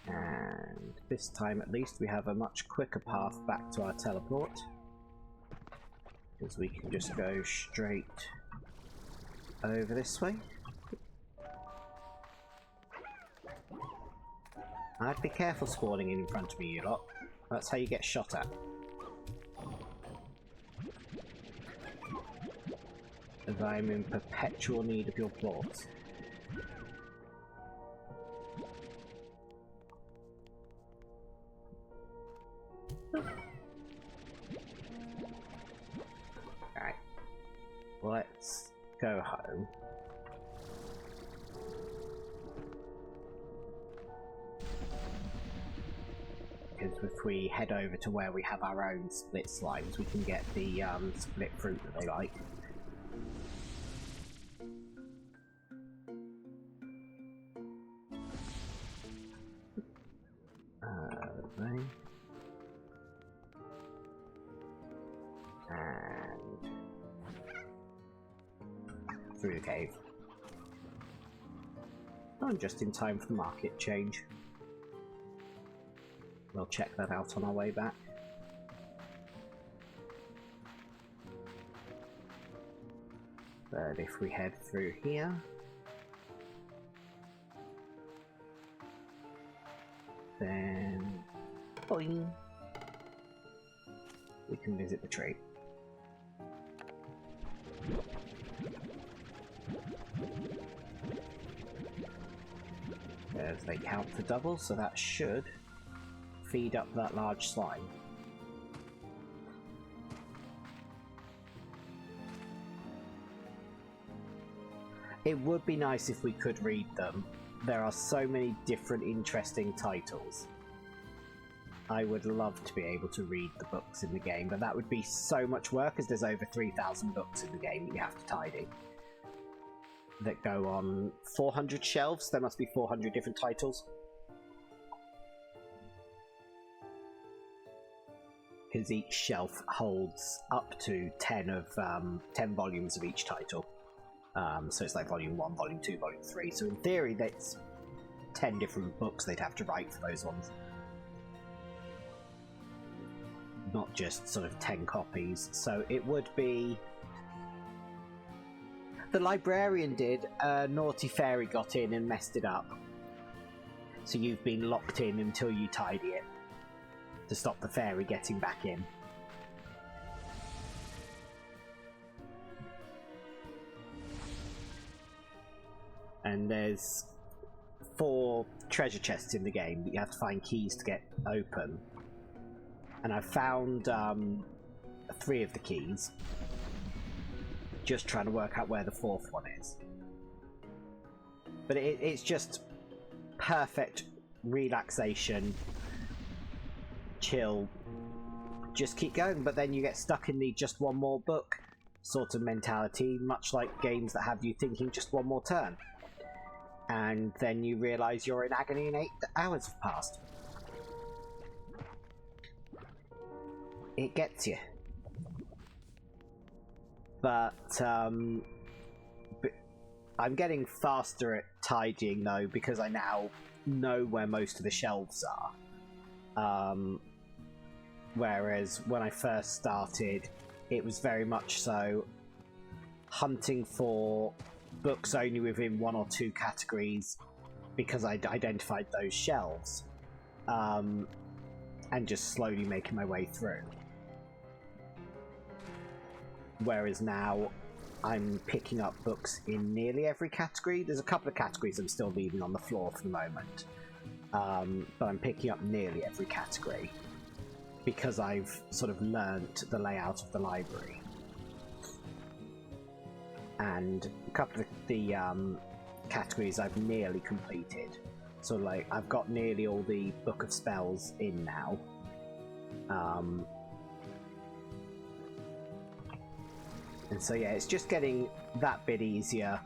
And this time at least we have a much quicker path back to our teleport, because we can just go straight over this way. I'd be careful spawning in front of me, you lot. That's how you get shot at. As I'm in perpetual need of your plants. Alright. Let's go home. Because if we head over to where we have our own split slimes, we can get the split fruit that they like. And through the cave. I'm just in time for the market change. We'll check that out on our way back. But if we head through here, then boing, we can visit the tree. As they count for double, so that should feed up that large slime. It would be nice if we could read them. There are so many different interesting titles. I would love to be able to read the books in the game, but that would be so much work as there's over 3,000 books in the game that you have to tidy. That go on 400 shelves. There must be 400 different titles. Because each shelf holds up to 10 volumes of each title. So it's like volume 1, volume 2, volume 3. So in theory, that's 10 different books they'd have to write for those ones. Not just sort of 10 copies. So it would be... The librarian did, a naughty fairy got in and messed it up. So you've been locked in until you tidy it, to stop the fairy getting back in. And there's 4 treasure chests in the game that you have to find keys to get open. And I found 3 of the keys. just trying to work out where the fourth one is. But it's just perfect relaxation, chill, just keep going. But then you get stuck in the just one more book sort of mentality, much like games that have you thinking just one more turn. And then you realise you're in agony and 8 hours have passed. It gets you. But I'm getting faster at tidying though, because I now know where most of the shelves are. Whereas when I first started, it was very much so hunting for books only within 1 or 2 categories because I'd identified those shelves, and just slowly making my way through. Whereas now I'm picking up books in nearly every category. There's a couple of categories I'm still leaving on the floor for the moment, but I'm picking up nearly every category because I've sort of learnt the layout of the library. And a couple of the categories I've nearly completed. So like I've got nearly all the Book of Spells in now. And so yeah, it's just getting that bit easier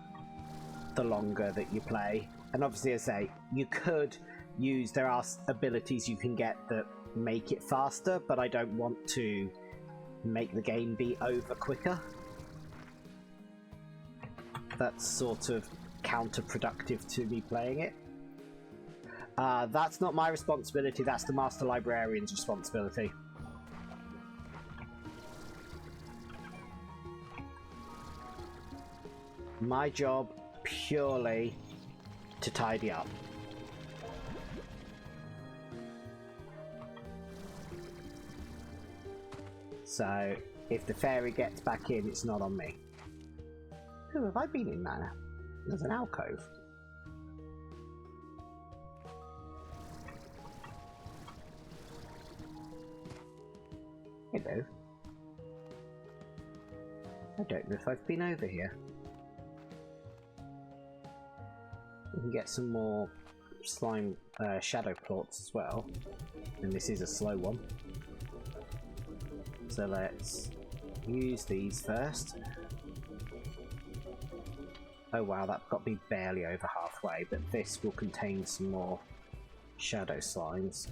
the longer that you play. And obviously, as I say, you could use, there are abilities you can get that make it faster, but I don't want to make the game be over quicker. That's sort of counterproductive to me playing it. That's not my responsibility, that's the Master Librarian's responsibility. My job purely to tidy up. So if the fairy gets back in, it's not on me. Who have I been in there? There's an alcove. Hello. I don't know if I've been over here. We can get some more slime shadow plots as well. And this is a slow one. So let's use these first. Oh wow, that got me barely over halfway, but this will contain some more shadow slimes.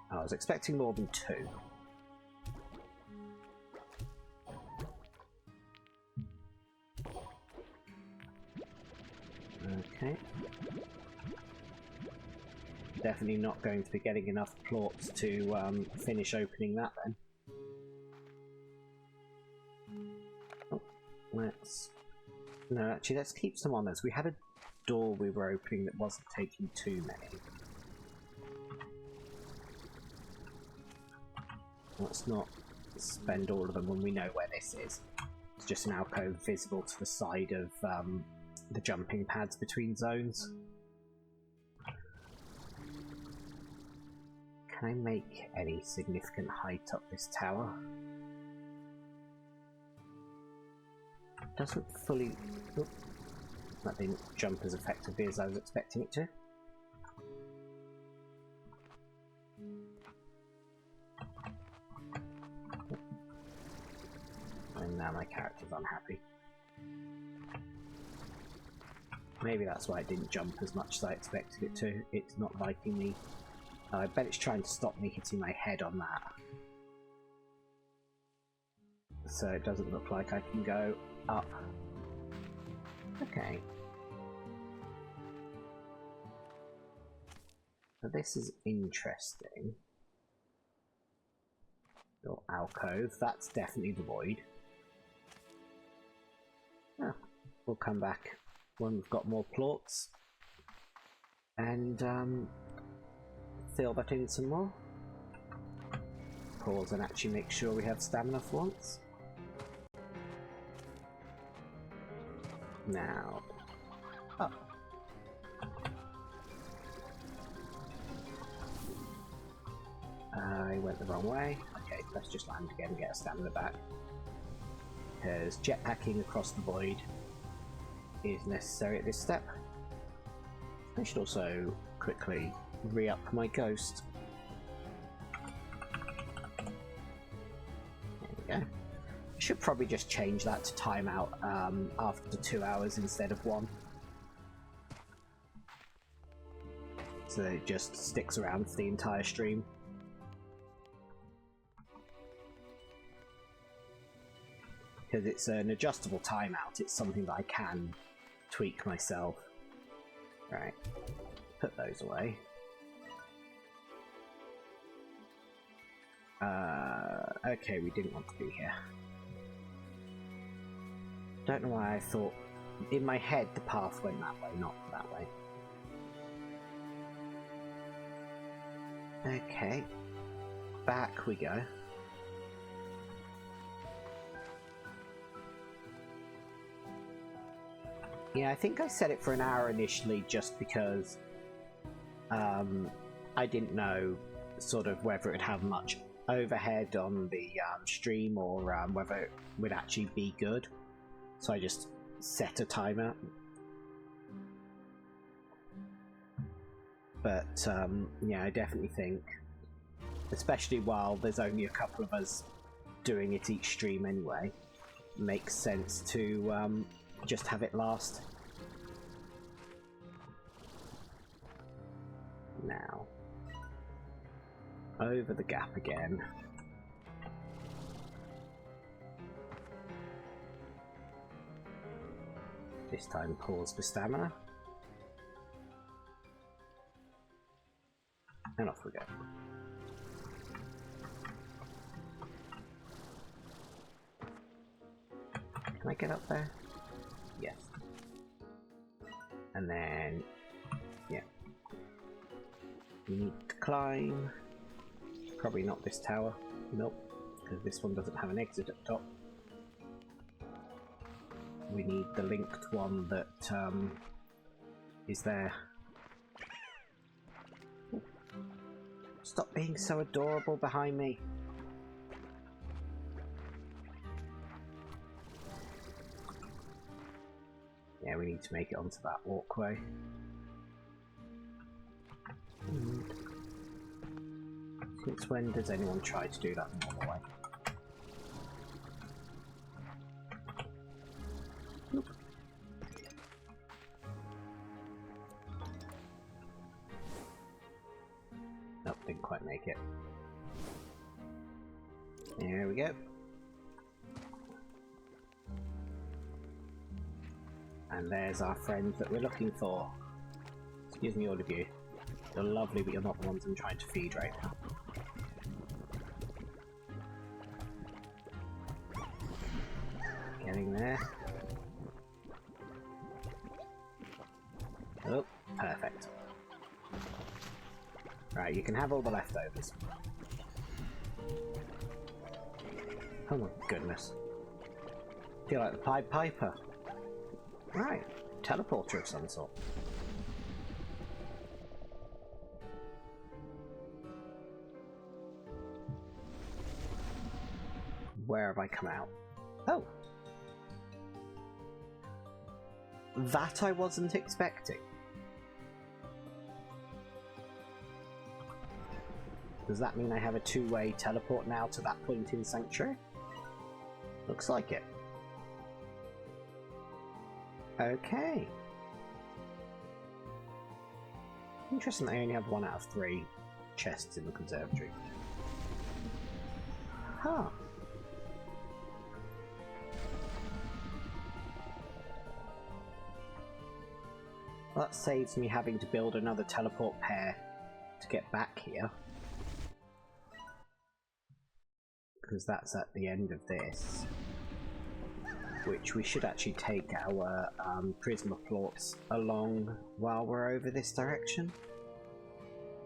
I was expecting more than 2. Okay. Definitely not going to be getting enough plots to finish opening that then. Oh, no, actually, let's keep some on us. We had a door we were opening that wasn't taking too many. Let's not spend all of them when we know where this is. It's just an alcove visible to the side of the jumping pads between zones. Can I make any significant height up this tower? Doesn't fully... Oop, that didn't jump as effectively as I was expecting it to. And now my character's unhappy. Maybe that's why it didn't jump as much as I expected it to. It's not liking me. I bet it's trying to stop me hitting my head on that. So it doesn't look like I can go up. Okay. So this is interesting. Your alcove, that's definitely the void. Oh, we'll come back when we've got more plots and fill that in some more. Pause and actually make sure we have stamina for once. Now, up. I went the wrong way. Okay, let's just land again and get our stamina back. because jetpacking across the void is necessary at this step. I should also quickly re-up my ghost. There we go. I should probably just change that to timeout after 2 hours instead of 1. So that it just sticks around for the entire stream. Because it's an adjustable timeout, it's something that I can tweak myself. Right, put those away. Okay, we didn't want to be here. Don't know why I thought... In my head the path went that way, not that way. Okay, back we go. Yeah, I think I set it for an hour initially just because I didn't know sort of whether it would have much overhead on the stream or whether it would actually be good. So I just set a timer. But yeah, I definitely think, especially while there's only a couple of us doing it each stream anyway, makes sense to just have it last. Now, over the gap again. This time pause for stamina. And off we go. Can I get up there? Yes. And then, yeah. We need to climb. Probably not this tower. Nope. Because this one doesn't have an exit up top. We need the linked one that is there. Stop being so adorable behind me. Yeah, we need to make it onto that walkway. Since when does anyone try to do that the normal way? Nope. Nope, didn't quite make it. There we go. And there's our friend that we're looking for. Excuse me, all of you. You're lovely, but you're not the ones I'm trying to feed right now. Getting there. Oh, perfect. Right, you can have all the leftovers. Oh my goodness. Feel like the Pied Piper. Right, teleporter of some sort. Where have I come out? Oh! That I wasn't expecting. Does that mean I have a two-way teleport now to that point in Sanctuary? Looks like it. Okay. Interesting that I only have 1 out of 3 chests in the conservatory. Huh. Well, that saves me having to build another teleport pair to get back here. Because that's at the end of this. Which we should actually take our Prisma plorts along while we're over this direction.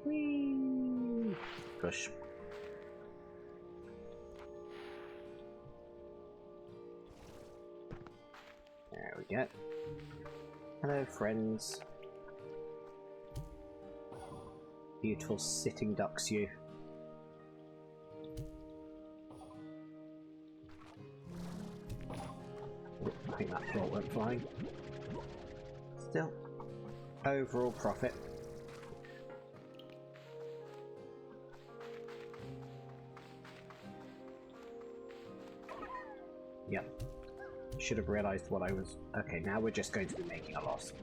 Whee! Push. There we go. Hello, friends. Beautiful sitting ducks, you. think that plot went flying. Still, overall profit. Yep. Should have realised what I was... Okay, now we're just going to be making a loss.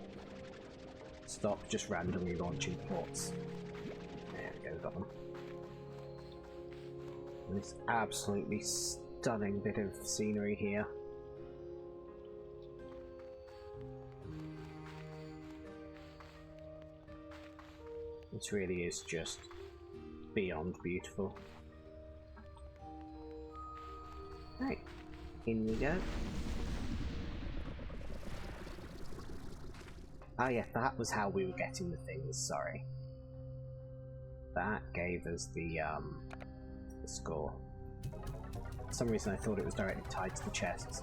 Stop just randomly launching ports. There we go, got them. This absolutely stunning bit of scenery here. This really is just beyond beautiful. Right, in we go. Ah yeah, that was how we were getting the things, sorry. That gave us the score. For some reason I thought it was directly tied to the chests.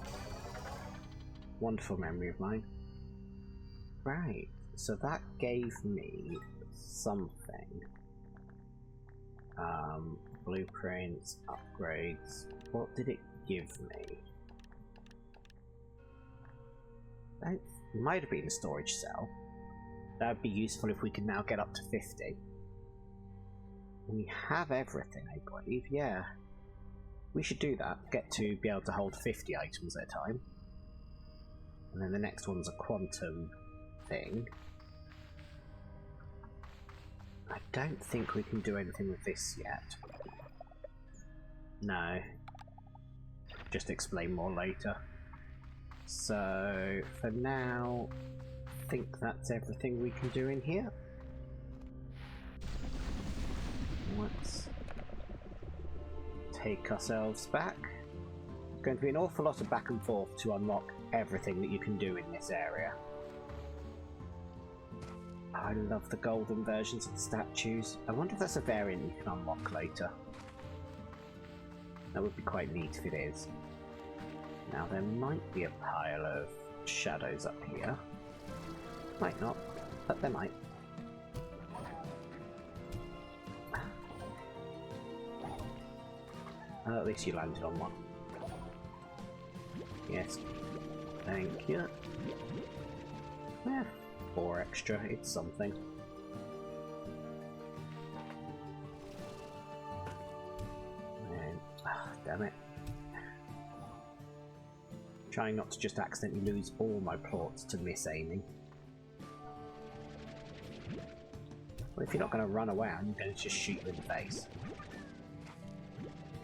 Wonderful memory of mine. Right, so that gave me something. Blueprints, upgrades. What did it give me? It might have been a storage cell. That would be useful if we could now get up to 50. We have everything, I believe, yeah. We should do that, get to be able to hold 50 items at a time. And then the next one's a quantum thing. I don't think we can do anything with this yet. No. Just explain more later. So, for now, I think that's everything we can do in here. Let's take ourselves back. There's going to be an awful lot of back and forth to unlock everything that you can do in this area. I love the golden versions of the statues. I wonder if that's a variant you can unlock later. That would be quite neat if it is. Now there might be a pile of shadows up here. Might not, but there might. At least you landed on one. Yes. Thank you. Yeah, 4 extra, it's something. And, damn it. Trying not to just accidentally lose all my plots to miss-aiming. Well, if you're not going to run away, I'm going to just shoot you in the face.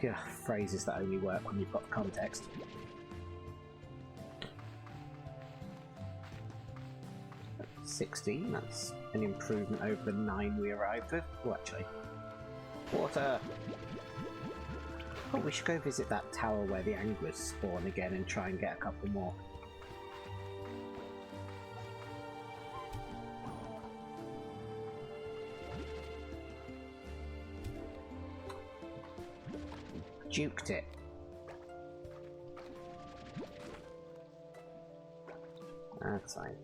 Ugh, phrases that only work when you've got the context. That's 16, that's an improvement over the 9 we arrived with. Oh, actually. Water! Oh, we should go visit that tower where the anglers spawn again and try and get a couple more. Duked it. That's fine.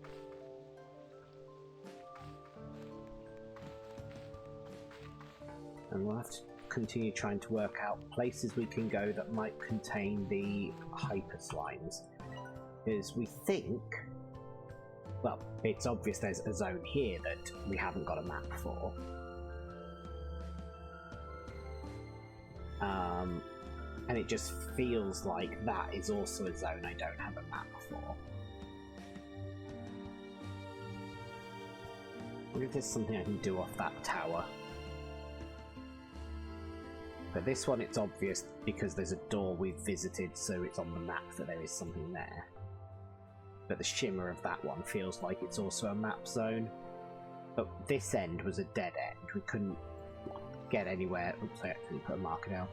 And we'll have to continue trying to work out places we can go that might contain the hyper slimes. Because we think, well, it's obvious there's a zone here that we haven't got a map for. And it just feels like that is also a zone I don't have a map for. I wonder if there's something I can do off that tower. But this one it's obvious because there's a door we've visited, so it's on the map that there is something there. But the shimmer of that one feels like it's also a map zone. But this end was a dead end. We couldn't get anywhere. Oops, I actually put a marker down.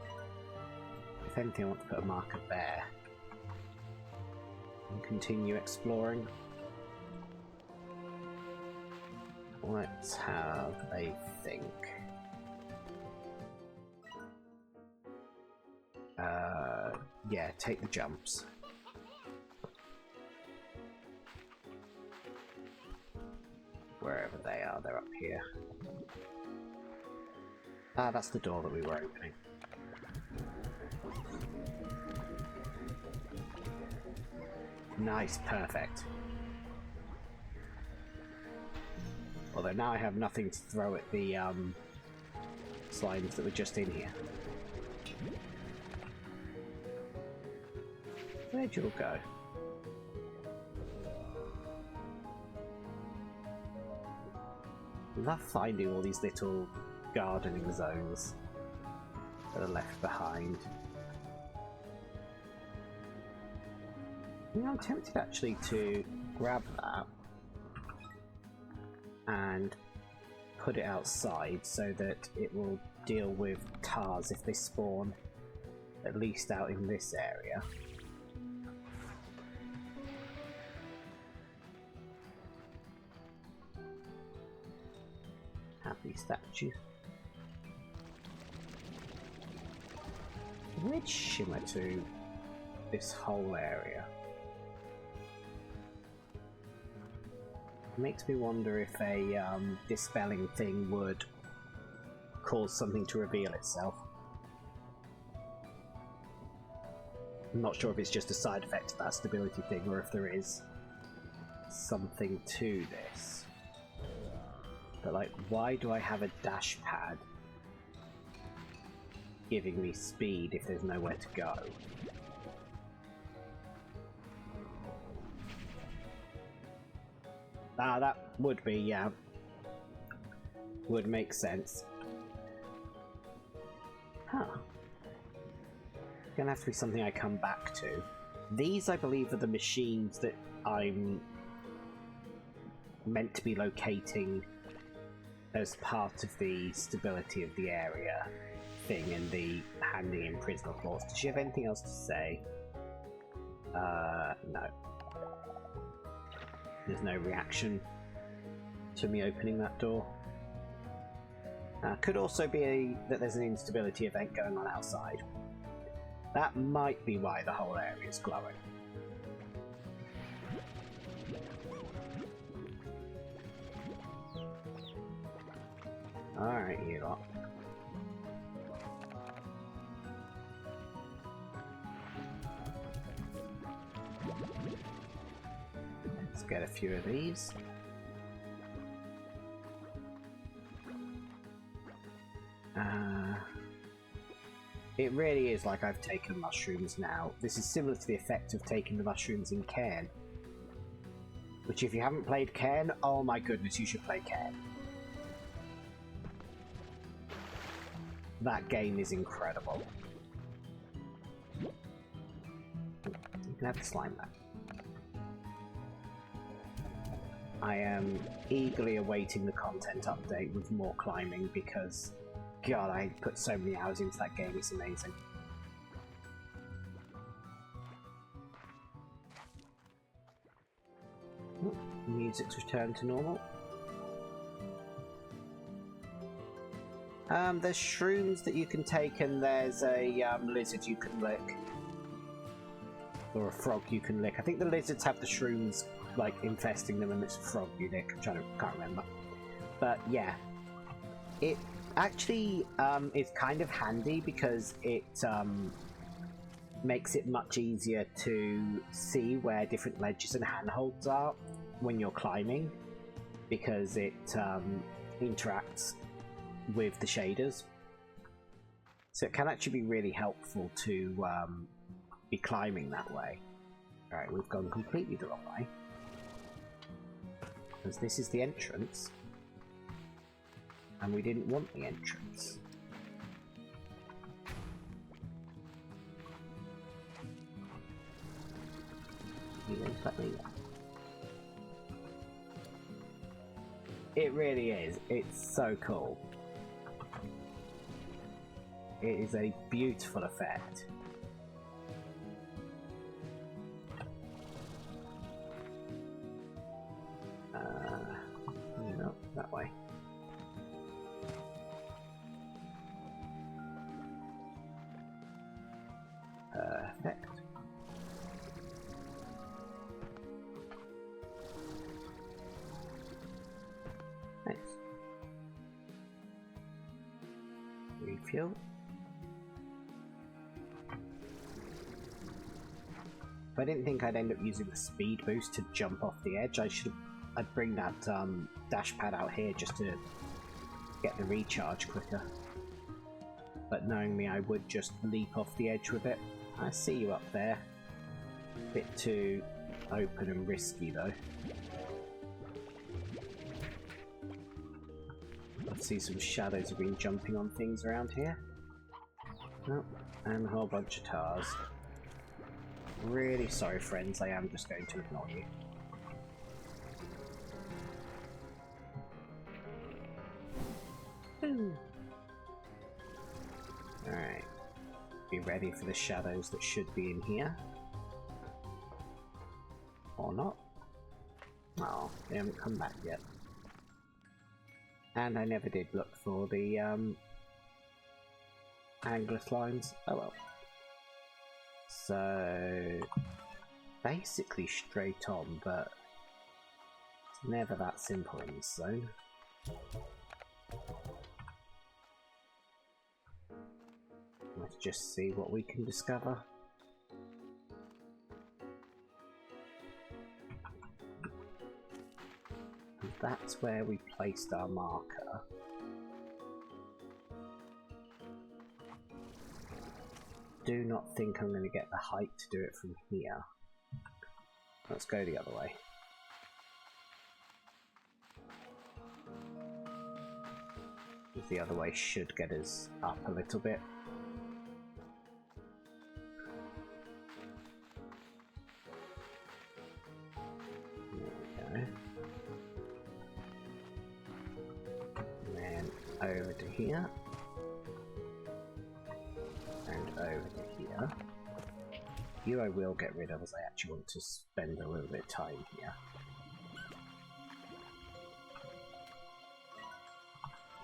If anything, I want to put a marker there. And continue exploring. Let's have a think. Yeah, take the jumps. Wherever they are, they're up here. Ah, that's the door that we were opening. Nice, perfect. Although now I have nothing to throw at the slimes that were just in here. Where'd you all go? I love finding all these little gardening zones that are left behind. Yeah, I'm tempted actually to grab that and put it outside so that it will deal with tars if they spawn, at least out in this area. Happy statue. Which shimmer to this whole area? Makes me wonder if a dispelling thing would cause something to reveal itself. I'm not sure if it's just a side effect of that stability thing or if there is something to this. But like, why do I have a dash pad giving me speed if there's nowhere to go? Ah, that would be, yeah. Would make sense. Huh. Gonna have to be something I come back to. These, I believe, are the machines that I'm meant to be locating as part of the stability of the area thing and the handing in prisoner clause. Does she have anything else to say? No. There's no reaction to me opening that door. Could also be that there's an instability event going on outside. That might be why the whole area is glowing. Alright, you lot. Let's get a few of these. It really is like I've taken mushrooms now. This is similar to the effect of taking the mushrooms in Cairn. Which, if you haven't played Cairn, oh my goodness, you should play Cairn. That game is incredible. You can have the slime back. I am eagerly awaiting the content update with more climbing because, God, I put so many hours into that game, it's amazing. Oh, music's returned to normal. There's shrooms that you can take, and there's a lizard you can lick. Or a frog you can lick. I think the lizards have the shrooms, like, infesting them, and it's a frog you lick. Can't remember. But, yeah. It actually is kind of handy because it makes it much easier to see where different ledges and handholds are when you're climbing, because it interacts with the shaders. So it can actually be really helpful to be climbing that way. Alright, we've gone completely the wrong way. Because this is the entrance. And we didn't want the entrance. You won't let me. It really is. It's so cool. It is a beautiful effect. No, that way. Perfect. Nice. Refuel. I didn't think I'd end up using the speed boost to jump off the edge. I'd bring that dash pad out here just to get the recharge quicker. But knowing me, I would just leap off the edge with it. I see you up there. Bit too open and risky though. I see some shadows have been jumping on things around here. Oh, and a whole bunch of tars. Really sorry friends, I am just going to ignore you. Alright. Be ready for the shadows that should be in here. Or not. Oh, they haven't come back yet. And I never did look for the anglers lines. Oh well. So basically straight on, but it's never that simple in this zone. Let's just see what we can discover. And that's where we placed our marker. Do not think I'm going to get the height to do it from here. Let's go the other way. The other way should get us up a little bit. Over to here, and over to here. You I will get rid of, as I actually want to spend a little bit of time here.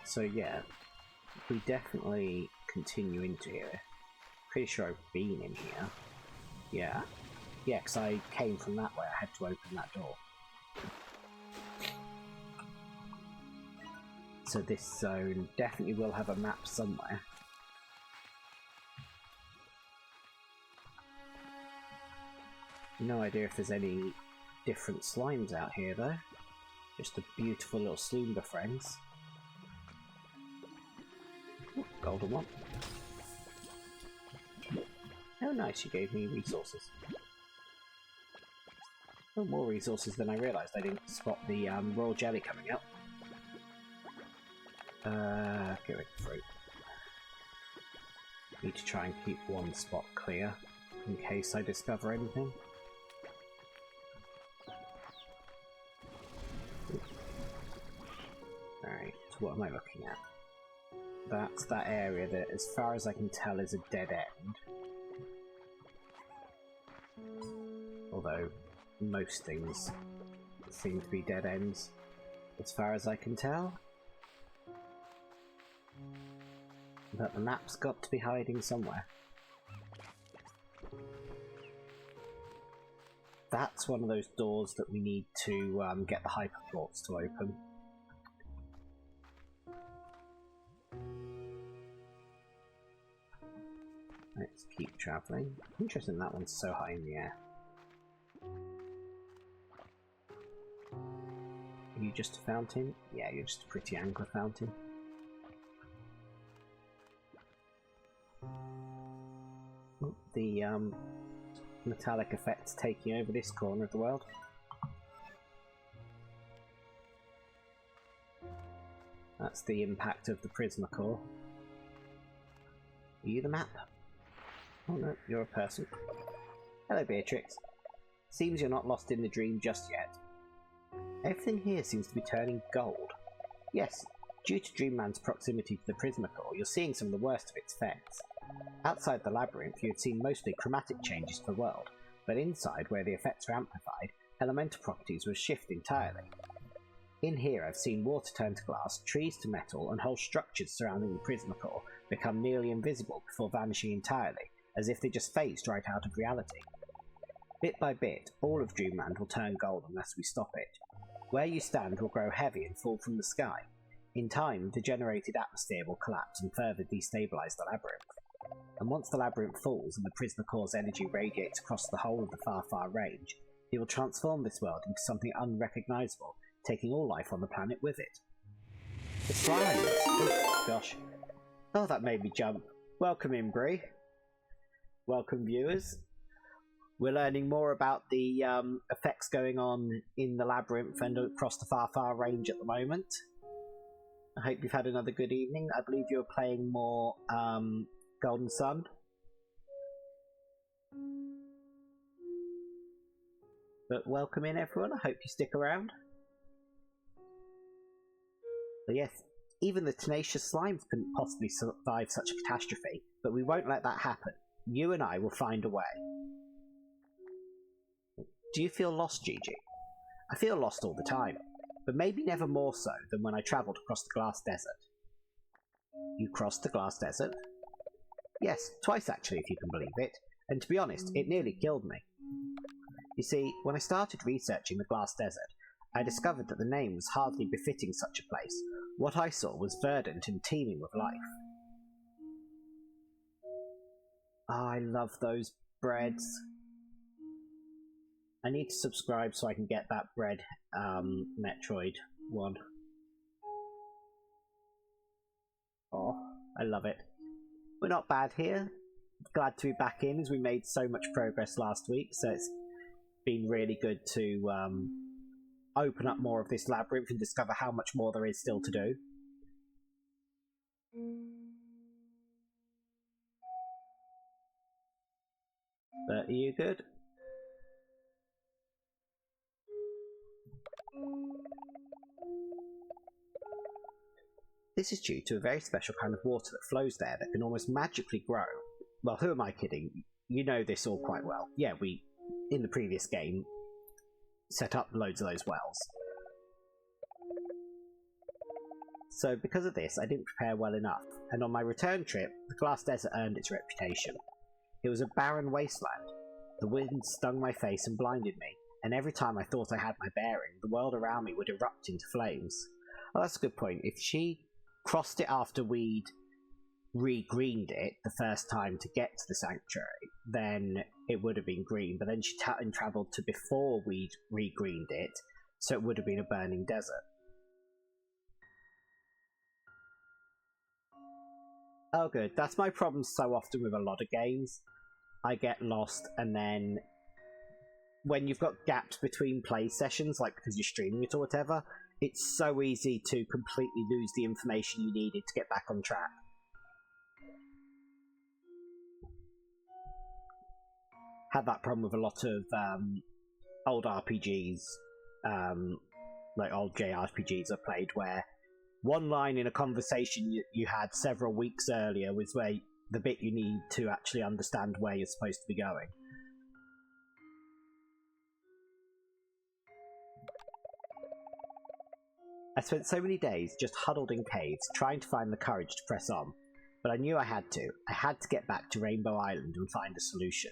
So yeah, we definitely continue into here. Pretty sure I've been in here. Yeah. Yeah, because I came from that way, I had to open that door. So this zone definitely will have a map somewhere. No idea if there's any different slimes out here though. Just a beautiful little Sloomba friends. Ooh, golden one. Oh nice, you gave me resources. Oh, more resources than I realised. I didn't spot the royal jelly coming out. Get rid of fruit. Need to try and keep one spot clear in case I discover anything. Alright, so what am I looking at? That's that area that, as far as I can tell, is a dead end. Although, most things seem to be dead ends, as far as I can tell. But the map's got to be hiding somewhere. That's one of those doors that we need to get the hyperports to open. Let's keep travelling. Interesting that one's so high in the air. Are you just a fountain? Yeah, you're just a pretty angler fountain. The metallic effects taking over this corner of the world. That's the impact of the Prismacore. Are you the map? Oh no, you're a person. Hello Beatrix. Seems you're not lost in the dream just yet. Everything here seems to be turning gold. Yes, due to Dreamland's proximity to the Prismacore, you're seeing some of the worst of its effects. Outside the labyrinth, you had seen mostly chromatic changes to the world, but inside, where the effects are amplified, elemental properties will shift entirely. In here, I've seen water turn to glass, trees to metal, and whole structures surrounding the Prismacore become nearly invisible before vanishing entirely, as if they just phased right out of reality. Bit by bit, all of Dreamland will turn gold unless we stop it. Where you stand will grow heavy and fall from the sky. In time, the generated atmosphere will collapse and further destabilize the labyrinth. And once the labyrinth falls and the prisoner core's energy radiates across the whole of the far, far range, it will transform this world into something unrecognizable, taking all life on the planet with it. The slimes! Oh, gosh. Oh, that made me jump. Welcome in, Bree. Welcome, viewers. We're learning more about the effects going on in the labyrinth and across the far, far range at the moment. I hope you've had another good evening. I believe you're playing more Golden Sun. But welcome in, everyone. I hope you stick around. But yes, even the tenacious slimes couldn't possibly survive such a catastrophe, but we won't let that happen. You and I will find a way. Do you feel lost, Gigi? I feel lost all the time, but maybe never more so than when I travelled across the Glass Desert. You crossed the Glass Desert? Yes, twice actually, if you can believe it, and to be honest, it nearly killed me. You see, when I started researching the Glass Desert, I discovered that the name was hardly befitting such a place. What I saw was verdant and teeming with life. Oh, I love those breads. I need to subscribe so I can get that bread Metroid one. Oh, I love it. We're not bad here. Glad to be back in as we made so much progress last week, so it's been really good to open up more of this labyrinth and discover how much more there is still to do. But are you good? This is due to a very special kind of water that flows there that can almost magically grow. Well, who am I kidding? You know this all quite well. Yeah, we, in the previous game, set up loads of those wells. So because of this, I didn't prepare well enough, and on my return trip, the Glass Desert earned its reputation. It was a barren wasteland. The wind stung my face and blinded me, and every time I thought I had my bearing, the world around me would erupt into flames. Oh, that's a good point. If she crossed it after we'd re-greened it the first time to get to the sanctuary, then it would have been green, but then she travelled to before we'd re-greened it, so it would have been a burning desert. Oh good, that's my problem so often with a lot of games. I get lost, and then when you've got gaps between play sessions, like because you're streaming it or whatever, it's so easy to completely lose the information you needed to get back on track. Had that problem with a lot of old RPGs, like old JRPGs I played, where one line in a conversation you had several weeks earlier was where the bit you need to actually understand where you're supposed to be going. I spent so many days just huddled in caves, trying to find the courage to press on, but I knew I had to. I had to get back to Rainbow Island and find a solution.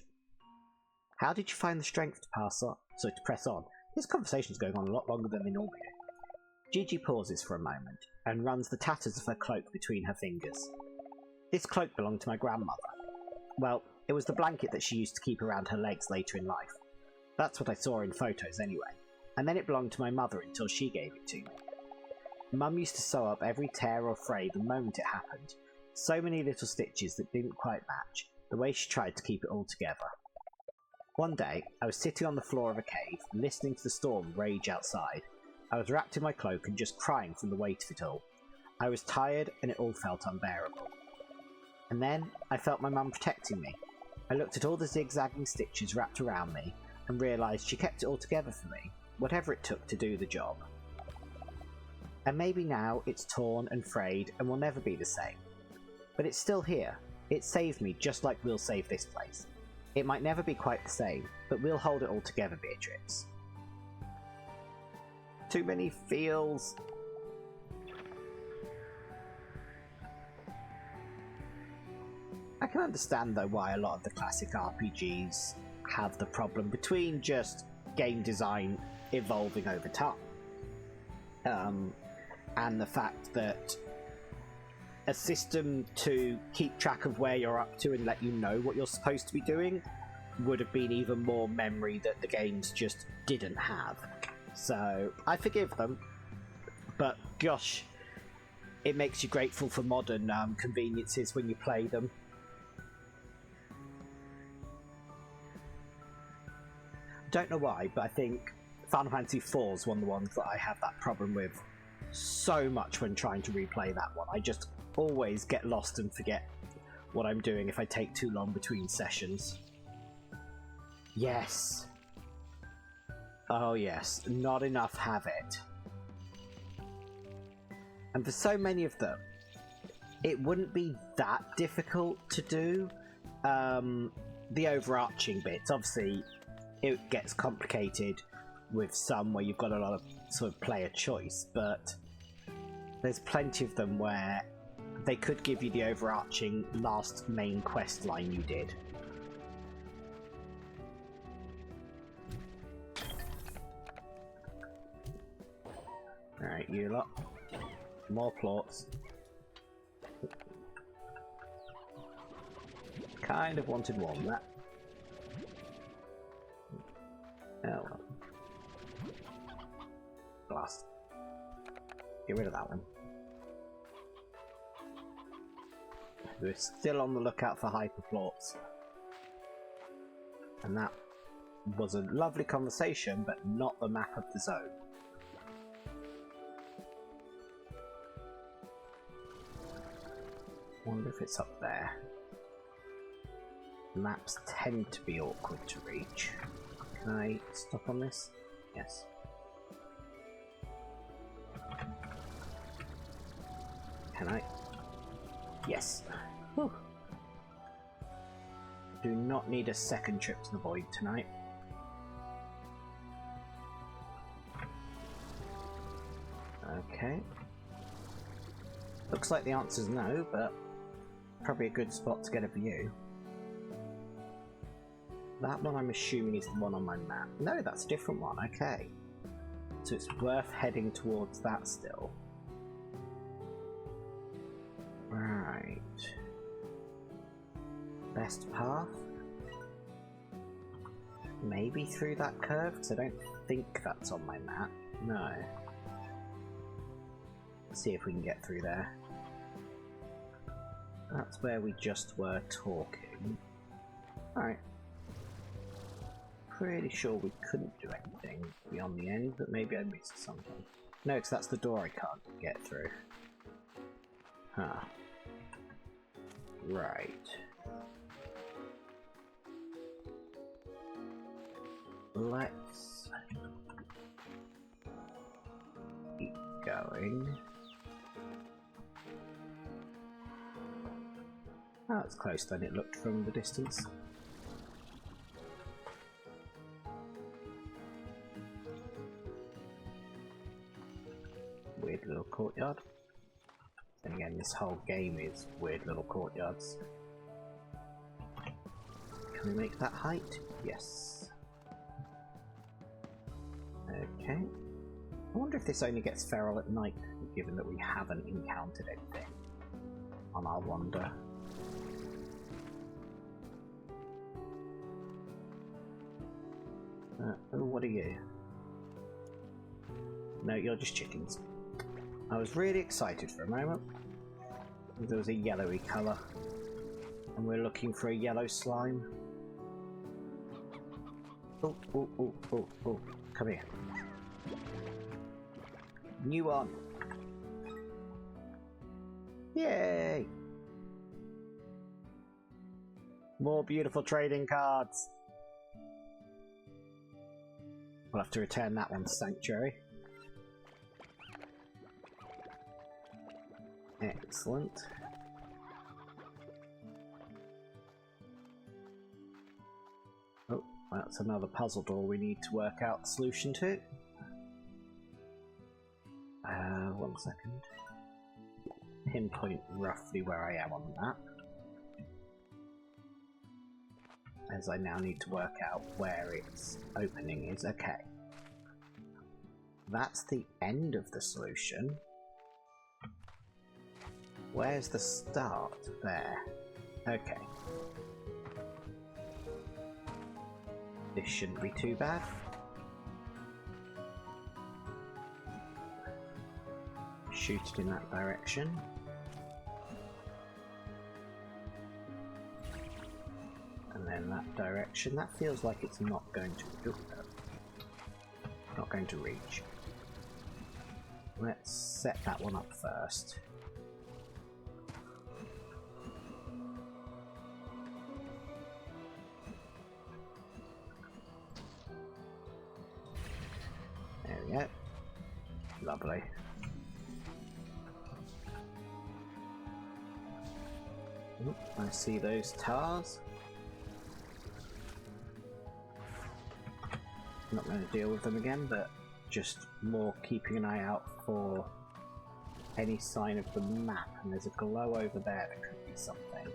How did you find the strength to press on? This conversation's going on a lot longer than they normally do. Gigi pauses for a moment, and runs the tatters of her cloak between her fingers. This cloak belonged to my grandmother. Well, it was the blanket that she used to keep around her legs later in life. That's what I saw in photos anyway, and then it belonged to my mother until she gave it to me. Mum used to sew up every tear or fray the moment it happened. So many little stitches that didn't quite match, the way she tried to keep it all together. One day, I was sitting on the floor of a cave, listening to the storm rage outside. I was wrapped in my cloak and just crying from the weight of it all. I was tired and it all felt unbearable. And then, I felt my mum protecting me. I looked at all the zigzagging stitches wrapped around me, and realised she kept it all together for me, whatever it took to do the job. And maybe now it's torn and frayed and will never be the same. But it's still here. It saved me just like we'll save this place. It might never be quite the same, but we'll hold it all together, Beatrix. Too many feels. I can understand though why a lot of the classic RPGs have the problem between just game design evolving over time. And the fact that a system to keep track of where you're up to and let you know what you're supposed to be doing would have been even more memory that the games just didn't have. So I forgive them, but gosh, it makes you grateful for modern conveniences when you play them. Don't know why, but I think Final Fantasy IV is one of the ones that I have that problem with so much when trying to replay that one. I just always get lost and forget what I'm doing if I take too long between sessions. Yes. Oh yes, not enough have it. And for so many of them, it wouldn't be that difficult to do. The overarching bits, obviously, it gets complicated with some where you've got a lot of sort of player choice, but there's plenty of them where they could give you the overarching last main quest line you did. Alright, you lot. More plots. Kind of wanted more than that. Oh well. Blast. Get rid of that one. We're still on the lookout for hyperplots. And that was a lovely conversation, but not the map of the zone. Wonder if it's up there. Maps tend to be awkward to reach. Can I stop on this? Yes. Can I? Yes. Whew. Do not need a second trip to the void tonight. Okay. Looks like the answer's no, but probably a good spot to get a view. That one I'm assuming is the one on my map. No, that's a different one, okay. So it's worth heading towards that still. Right. Best path? Maybe through that curve, because I don't think that's on my map. No. Let's see if we can get through there. That's where we just were talking. Alright. Pretty sure we couldn't do anything beyond the end, but maybe I missed something. No, because that's the door I can't get through. Huh. Right. Let's keep going. Oh, it's close than it looked from the distance. Weird little courtyard. And again, this whole game is weird little courtyards. Can we make that height? Yes. Okay. I wonder if this only gets feral at night, given that we haven't encountered anything on our wander. Oh, what are you? No, you're just chickens. I was really excited for a moment. There was a yellowy colour. And we're looking for a yellow slime. Oh, oh, oh, oh, oh. Come here. New one. Yay! More beautiful trading cards. We'll have to return that one to Sanctuary. Excellent. Oh, that's another puzzle door we need to work out the solution to. 1 second. Pinpoint roughly where I am on the map. As I now need to work out where its opening is. Okay. That's the end of the solution. Where's the start? There. Okay. This shouldn't be too bad. Shoot it in that direction. And then that direction. That feels like it's not going to reach. Let's set that one up first. There we go. Lovely. Oop, I see those tars. Not going to deal with them again, but just more keeping an eye out for any sign of the map. And there's a glow over there that could be something.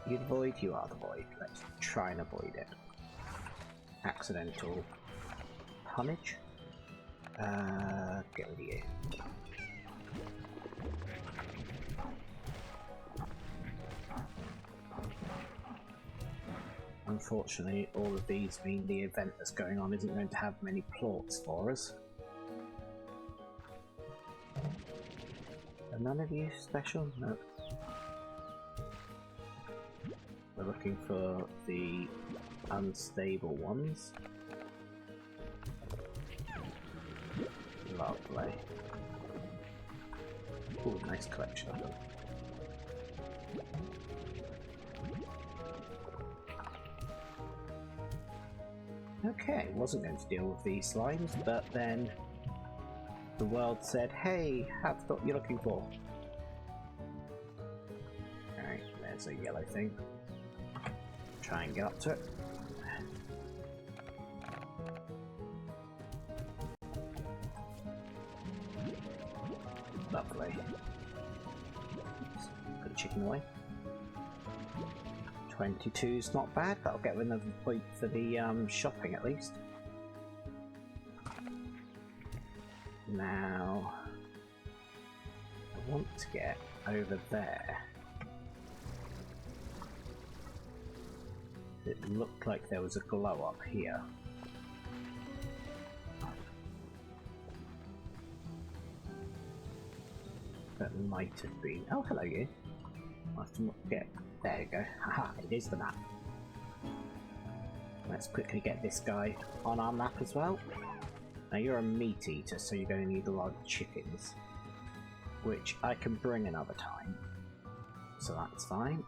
You the void? You are the void. Let's try and avoid it. Accidental tonnage. Get rid of you. Unfortunately, all of these mean the event that's going on isn't going to have many plots for us. Are none of you special? No. We're looking for the unstable ones. Lovely. Ooh, nice collection of them. Okay, wasn't going to deal with these slimes, but then the world said, hey, have what you're looking for. Alright, there's a yellow thing. Try and get up to it. Lovely. Put the chicken away. 22's not bad, that'll get another point for the shopping at least. Now, I want to get over there. It looked like there was a glow up here. That might have been. Oh, hello, you. I'll have to get. There you go. Haha, it is the map. Let's quickly get this guy on our map as well. Now, you're a meat eater, so you're going to need a lot of chickens, which I can bring another time. So that's fine.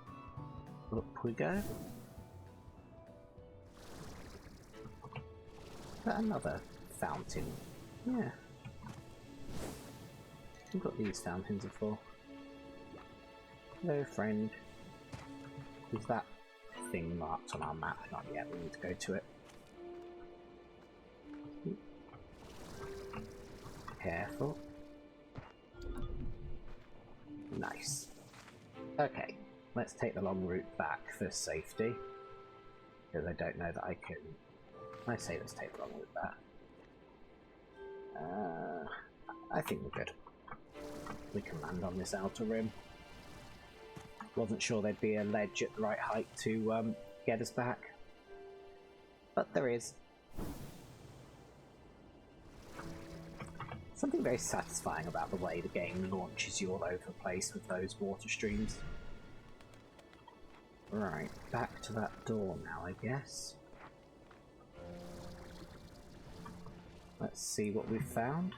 Up we go. But another fountain. Yeah. We've got these fountains before. Hello, friend. Is that thing marked on our map? Not yet, we need to go to it. Careful. Nice. Okay, let's take the long route back for safety. Because I don't know that I can... I say let's take the long route back. I think we're good. We can land on this outer rim. Wasn't sure there'd be a ledge at the right height to get us back. But there is. Something very satisfying about the way the game launches you all over the place with those water streams. Right, back to that door now, I guess. Let's see what we've found.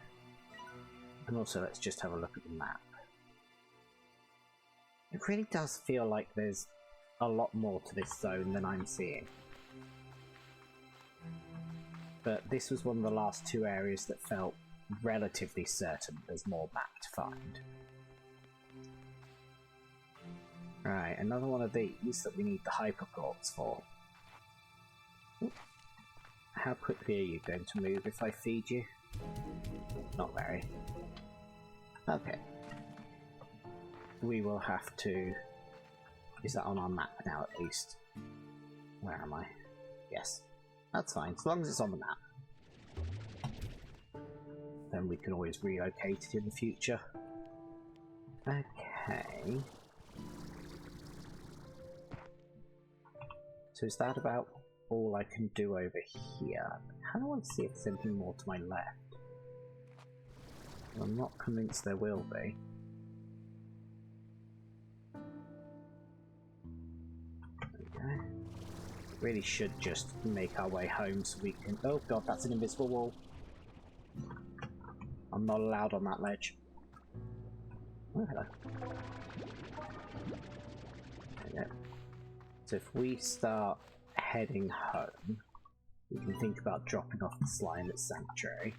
And also let's just have a look at the map. It really does feel like there's a lot more to this zone than I'm seeing. But this was one of the last two areas that felt relatively certain there's more map to find. Right, another one of these that we need the hypercorps for. How quickly are you going to move if I feed you? Not very. Okay. We will have to... Is that on our map now at least? Where am I? Yes. That's fine, as long as it's on the map. Then we can always relocate it in the future. Okay. Okay. So is that about all I can do over here? I kind of want to see if there's anything more to my left. I'm not convinced there will be. Okay. Really should just make our way home so we can... Oh god, that's an invisible wall. I'm not allowed on that ledge. Oh, hello. There we go. So if we start heading home, we can think about dropping off the slime at Sanctuary,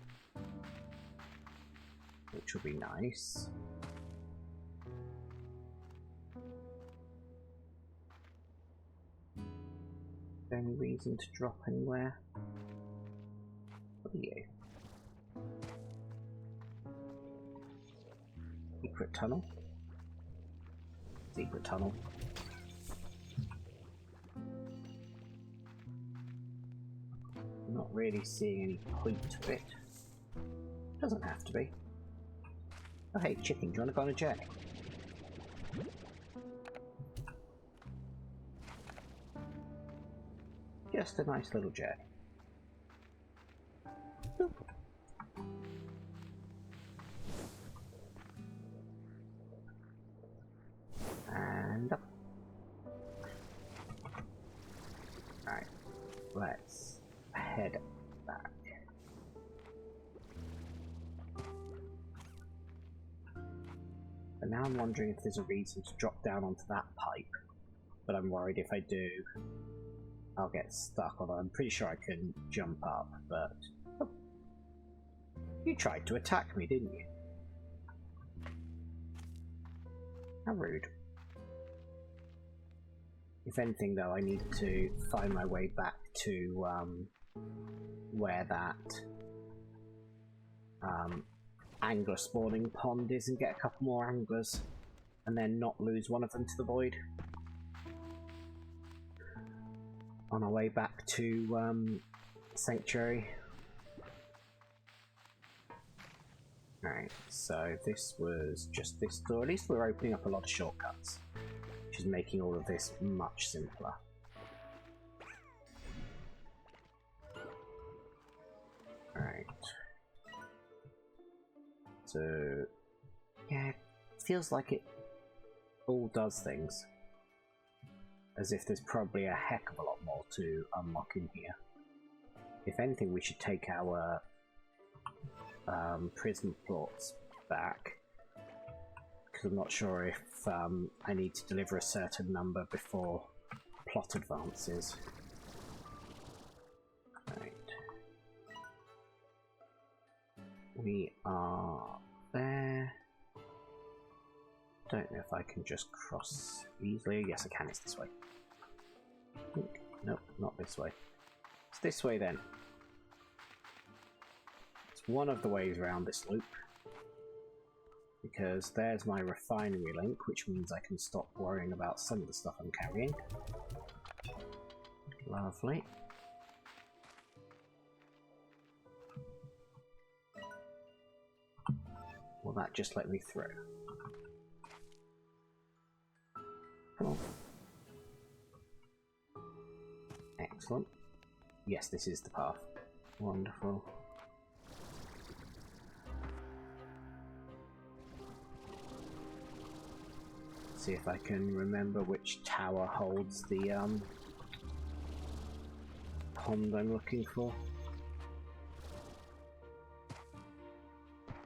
which will be nice. Is there any reason to drop anywhere? What are you? Secret tunnel? Secret tunnel. Not really seeing any point to it. Doesn't have to be. Oh hey, chicken, do you want to go on a journey? Just a nice little journey. Boop. And up. Alright, let's head back. But now I'm wondering if there's a reason to drop down onto that pipe, but I'm worried if I do, I'll get stuck, although I'm pretty sure I can jump up, but... Oh. You tried to attack me, didn't you? How rude. If anything, though, I need to find my way back to where that angler spawning pond is and get a couple more anglers, and then not lose one of them to the void. On our way back to Sanctuary. Alright, so this was just this door. At least we're opening up a lot of shortcuts, which is making all of this much simpler. Alright. So, yeah, it feels like it all does things. As if there's probably a heck of a lot more to unlock in here. If anything, we should take our prison plots back, because I'm not sure if I need to deliver a certain number before plot advances. Right. We are there. Don't know if I can just cross easily. Yes, I can. It's this way. Nope, not this way. It's this way then. It's one of the ways around this loop. Because there's my refinery link, which means I can stop worrying about some of the stuff I'm carrying. Lovely. Will that just let me through? Come on. Excellent. Yes, this is the path. Wonderful. See if I can remember which tower holds the pond I'm looking for.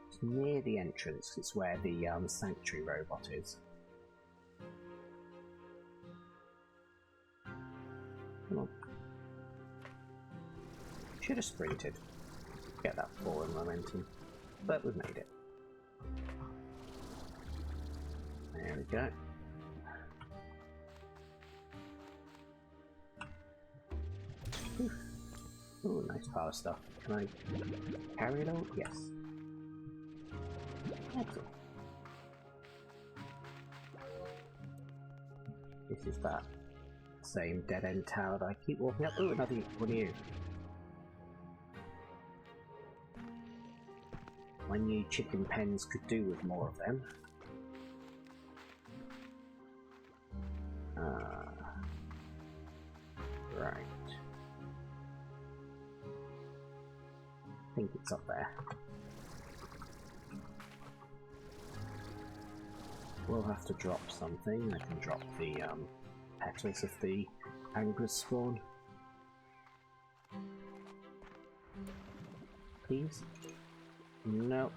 It's near the entrance. It's where the sanctuary robot is. Come on. Should have sprinted. Get that forward momentum. But we've made it. There we go. Ooh, nice power stuff. Can I carry it all? Yes. Excellent. This is that same dead-end tower that I keep walking up. Ooh, another one of you. My new chicken pens could do with more of them. Right. I think it's up there. We'll have to drop something. I can drop the petals of the angler's spawn. Please? No,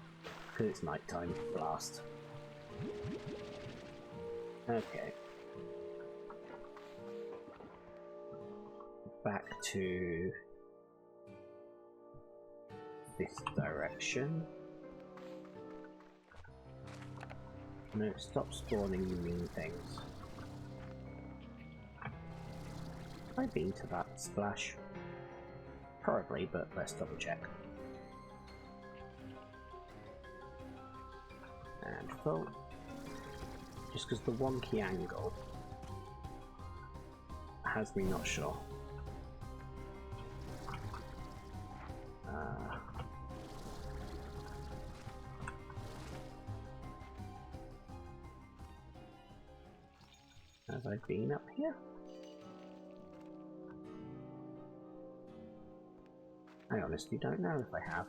because it's nighttime. Blast. Okay. Back to this direction. No, stop spawning, you mean things. Have I been to that splash? Probably, but let's double check. And full. Just because the wonky angle has me not sure. Have I been up here? I honestly don't know if I have.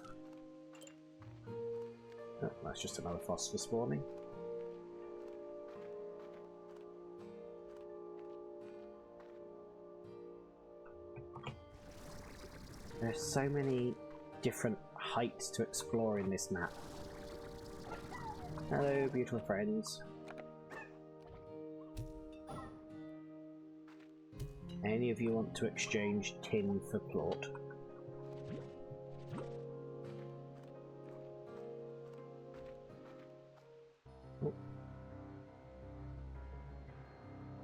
Oh, that's just another phosphor spawning. There's so many different heights to explore in this map. Hello, beautiful friends. Any of you want to exchange tin for plort? Oh.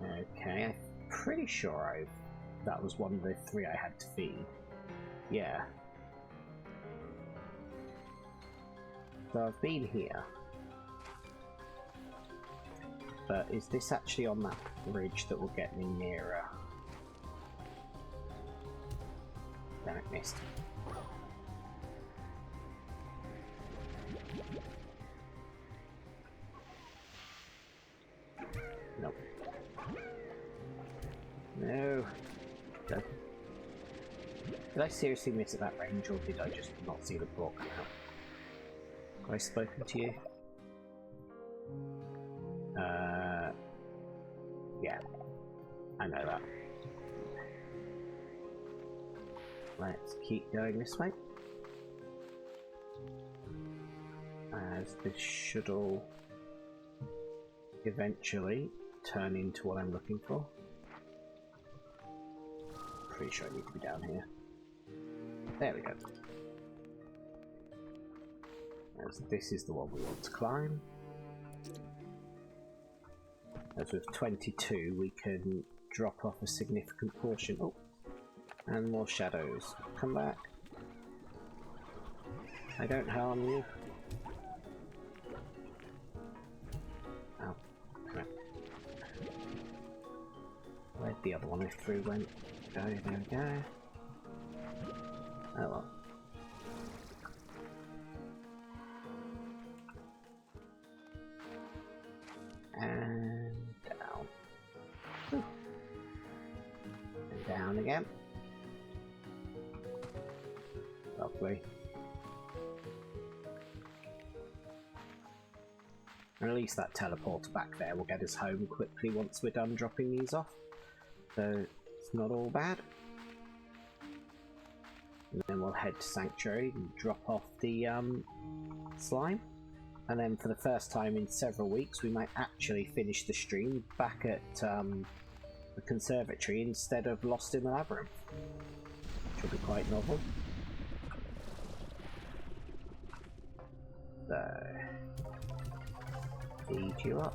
Okay, I'm pretty sure that was one of the 3 I had to feed. Yeah. So I've been here. But is this actually on that ridge that will get me nearer? Damn it, missed. Nope. No. Go. Did I seriously miss at that range, or did I just not see the block now? Have I spoken to you? Yeah. I know that. Let's keep going this way. As this should all eventually turn into what I'm looking for. Pretty sure I need to be down here. There we go. As this is the one we want to climb. As with 22 we can drop off a significant portion. Oh! And more shadows. Come back. I don't harm you. Oh, crap. Where'd the other one I threw went? Go, there we go. Oh well. And down. Whew. And down again. Lovely. And at least that teleporter back there will get us home quickly once we're done dropping these off. So it's not all bad. And then we'll head to Sanctuary and drop off the slime. And then for the first time in several weeks we might actually finish the stream back at the conservatory instead of lost in the labyrinth. Which will be quite novel. So, feed you up.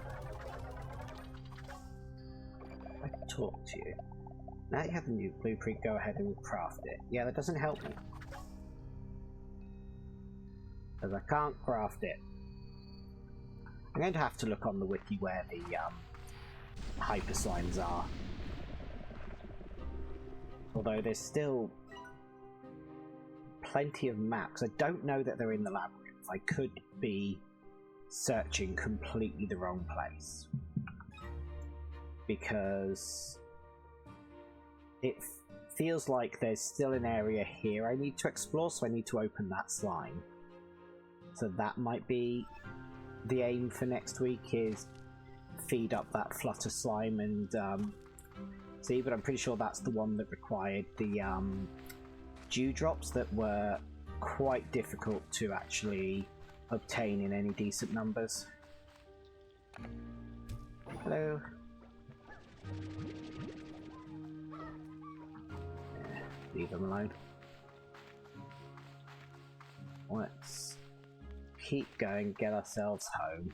I can talk to you. Now you have the new blueprint, go ahead and craft it. Yeah, that doesn't help me. Because I can't craft it. I'm going to have to look on the wiki where the hyper slimes are. Although there's still plenty of maps. I don't know that they're in the labyrinth. I could be searching completely the wrong place. because it feels like there's still an area here I need to explore, so I need to open that slime. So that might be the aim for next week, is feed up that flutter slime and see, but I'm pretty sure that's the one that required the dewdrops that were quite difficult to actually obtain in any decent numbers. Hello. Yeah, leave them alone. Let's keep going, get ourselves home.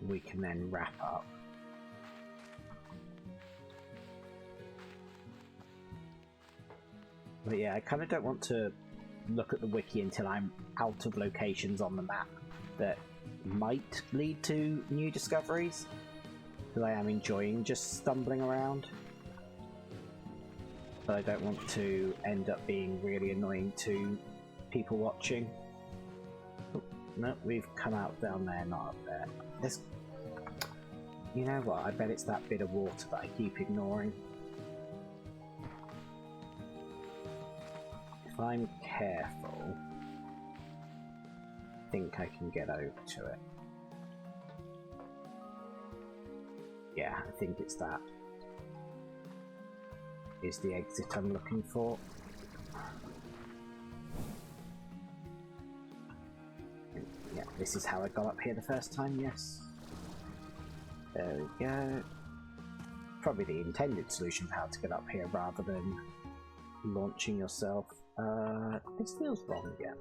We can then wrap up. But yeah, I kind of don't want to look at the wiki until I'm out of locations on the map that might lead to new discoveries, because I am enjoying just stumbling around. But I don't want to end up being really annoying to people watching. Oh, no, we've come out down there, not up there. There's... You know what, I bet it's that bit of water that I keep ignoring. If I'm careful, I think I can get over to it. Yeah, I think it's that. Is the exit I'm looking for. Yeah, this is how I got up here the first time, yes. There we go. Probably the intended solution for how to get up here rather than launching yourself. This feels wrong again.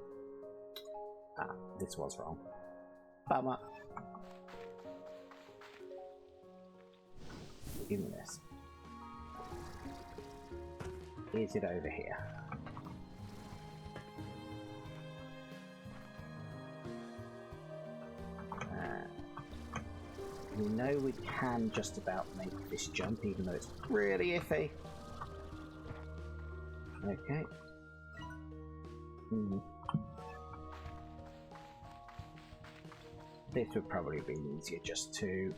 Ah, this was wrong. Bummer. Give me this. Is it over here? We know we can just about make this jump, even though it's really iffy. Okay. This would probably be easier just to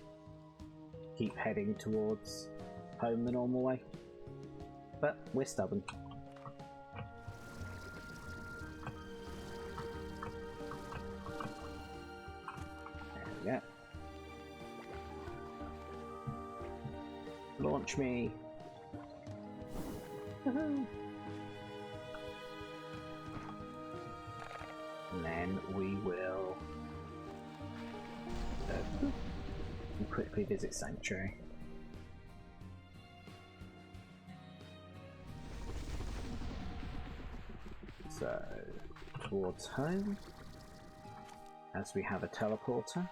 keep heading towards home the normal way. But we're stubborn. There we go. Launch me. And then we will quickly visit Sanctuary. So, towards home, as we have a teleporter.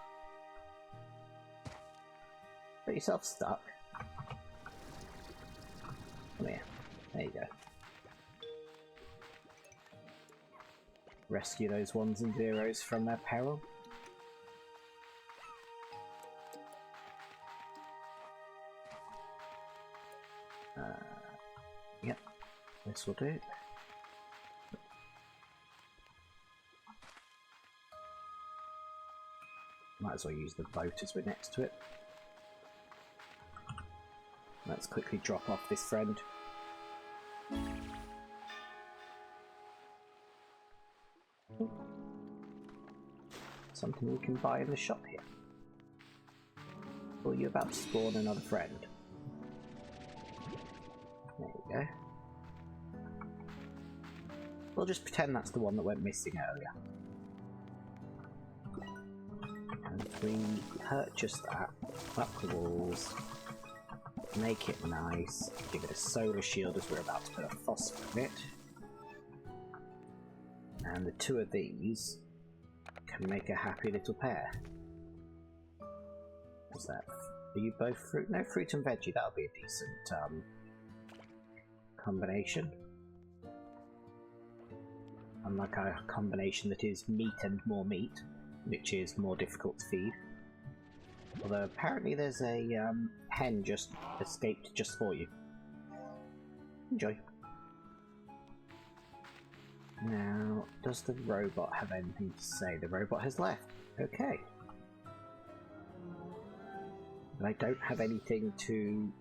Get yourself stuck. Come here. There you go. Rescue those ones and zeros from their peril. Yep, this will do. Might as well use the boat as we're next to it. Let's quickly drop off this friend. Something we can buy in the shop here. Or are you about to spawn another friend? There we go. We'll just pretend that's the one that went missing earlier. And if we purchase that, up the walls, make it nice, give it a solar shield as we're about to put a phosphor in it. And the two of these can make a happy little pair. What's that? Are you both fruit? No, fruit and veggie, that'll be a decent combination. Unlike a combination that is meat and more meat, which is more difficult to feed. Although apparently there's a hen just escaped just for you. Enjoy. Now, does the robot have anything to say? The robot has left. Okay. And I don't have anything to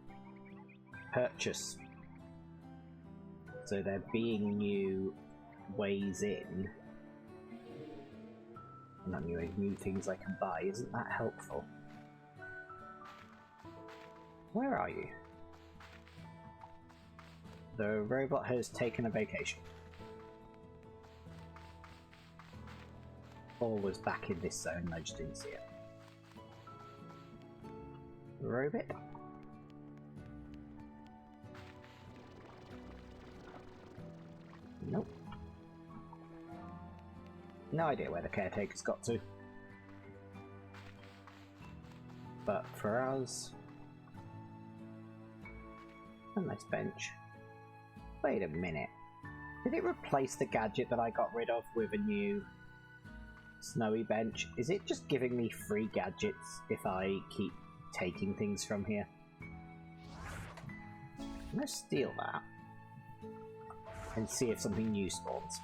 purchase. So there being new ways in, not new things I can buy, isn't that helpful? Where are you? The robot has taken a vacation. Or was back in this zone, I just didn't see it. Robot? Nope. No idea where the caretaker's got to. But for us... a nice bench. Wait a minute. Did it replace the gadget that I got rid of with a new snowy bench? Is it just giving me free gadgets if I keep taking things from here? I'm gonna steal that and see if something new spawns.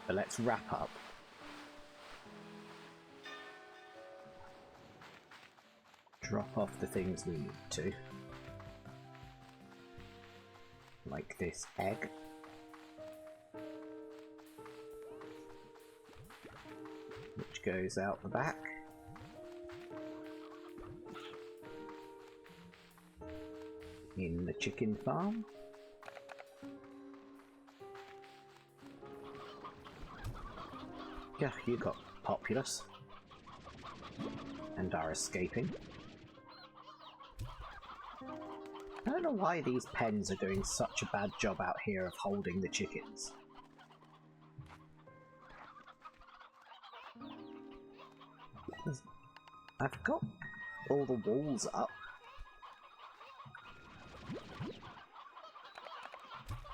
But let's wrap up. Drop off the things we need to. Like this egg. Which goes out the back. In the chicken farm. Yeah, you got populous. And are escaping. I don't know why these pens are doing such a bad job out here of holding the chickens. I've got all the walls up.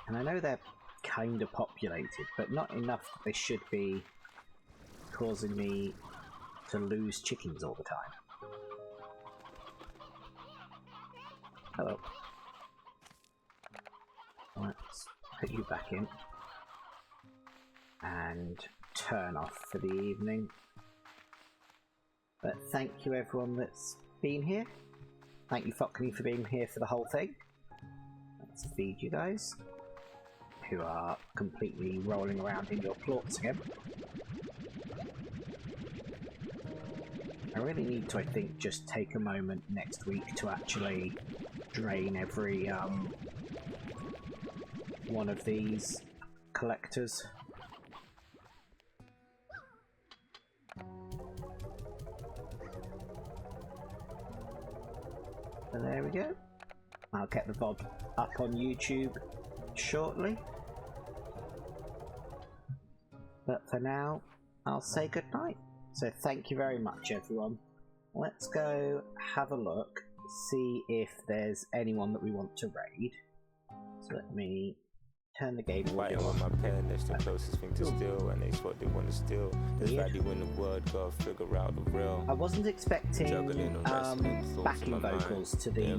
And I know they're kind of populated, but not enough that they should be causing me to lose chickens all the time. Hello. Let's put you back in. And turn off for the evening. But thank you everyone that's been here. Thank you Fockney for being here for the whole thing. Let's feed you guys, who are completely rolling around in your plorts again. I really need to, I think, just take a moment next week to actually drain every one of these collectors. And there we go. I'll get the VOD up on YouTube shortly. But for now, I'll say goodnight. So thank you very much everyone. Let's go have a look, see if there's anyone that we want to raid. So let me turn the game Fighting with my pen, that's the closest thing to steal, and they what they want to steal. There's value in the word, gotta figure out the real. I wasn't expecting backing vocals to the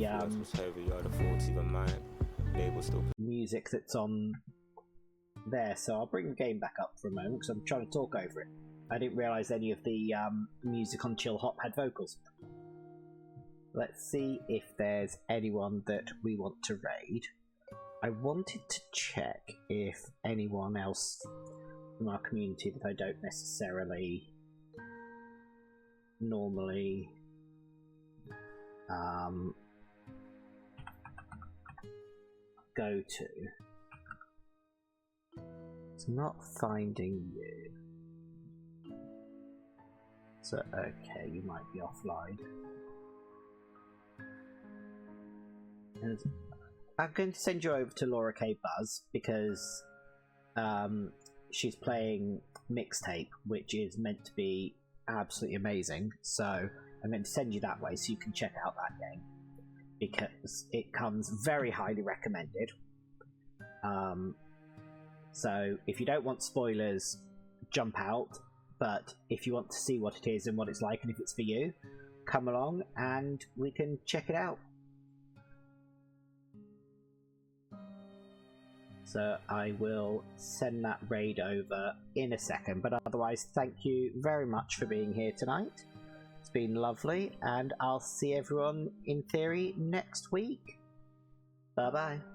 music that's on there, so I'll bring the game back up for a moment because I'm trying to talk over it. I didn't realise any of the music on Chill Hop had vocals. Let's see if there's anyone that we want to raid. I wanted to check if anyone else from our community that I don't necessarily normally go to. It's not finding you. So, okay, you might be offline. And I'm going to send you over to Laura K. Buzz because she's playing Mixtape, which is meant to be absolutely amazing. So I'm going to send you that way so you can check out that game because it comes very highly recommended. So if you don't want spoilers, jump out. But if you want to see what it is and what it's like and if it's for you, come along and we can check it out. So I will send that raid over in a second. But otherwise, thank you very much for being here tonight. It's been lovely, and I'll see everyone in theory next week. Bye bye.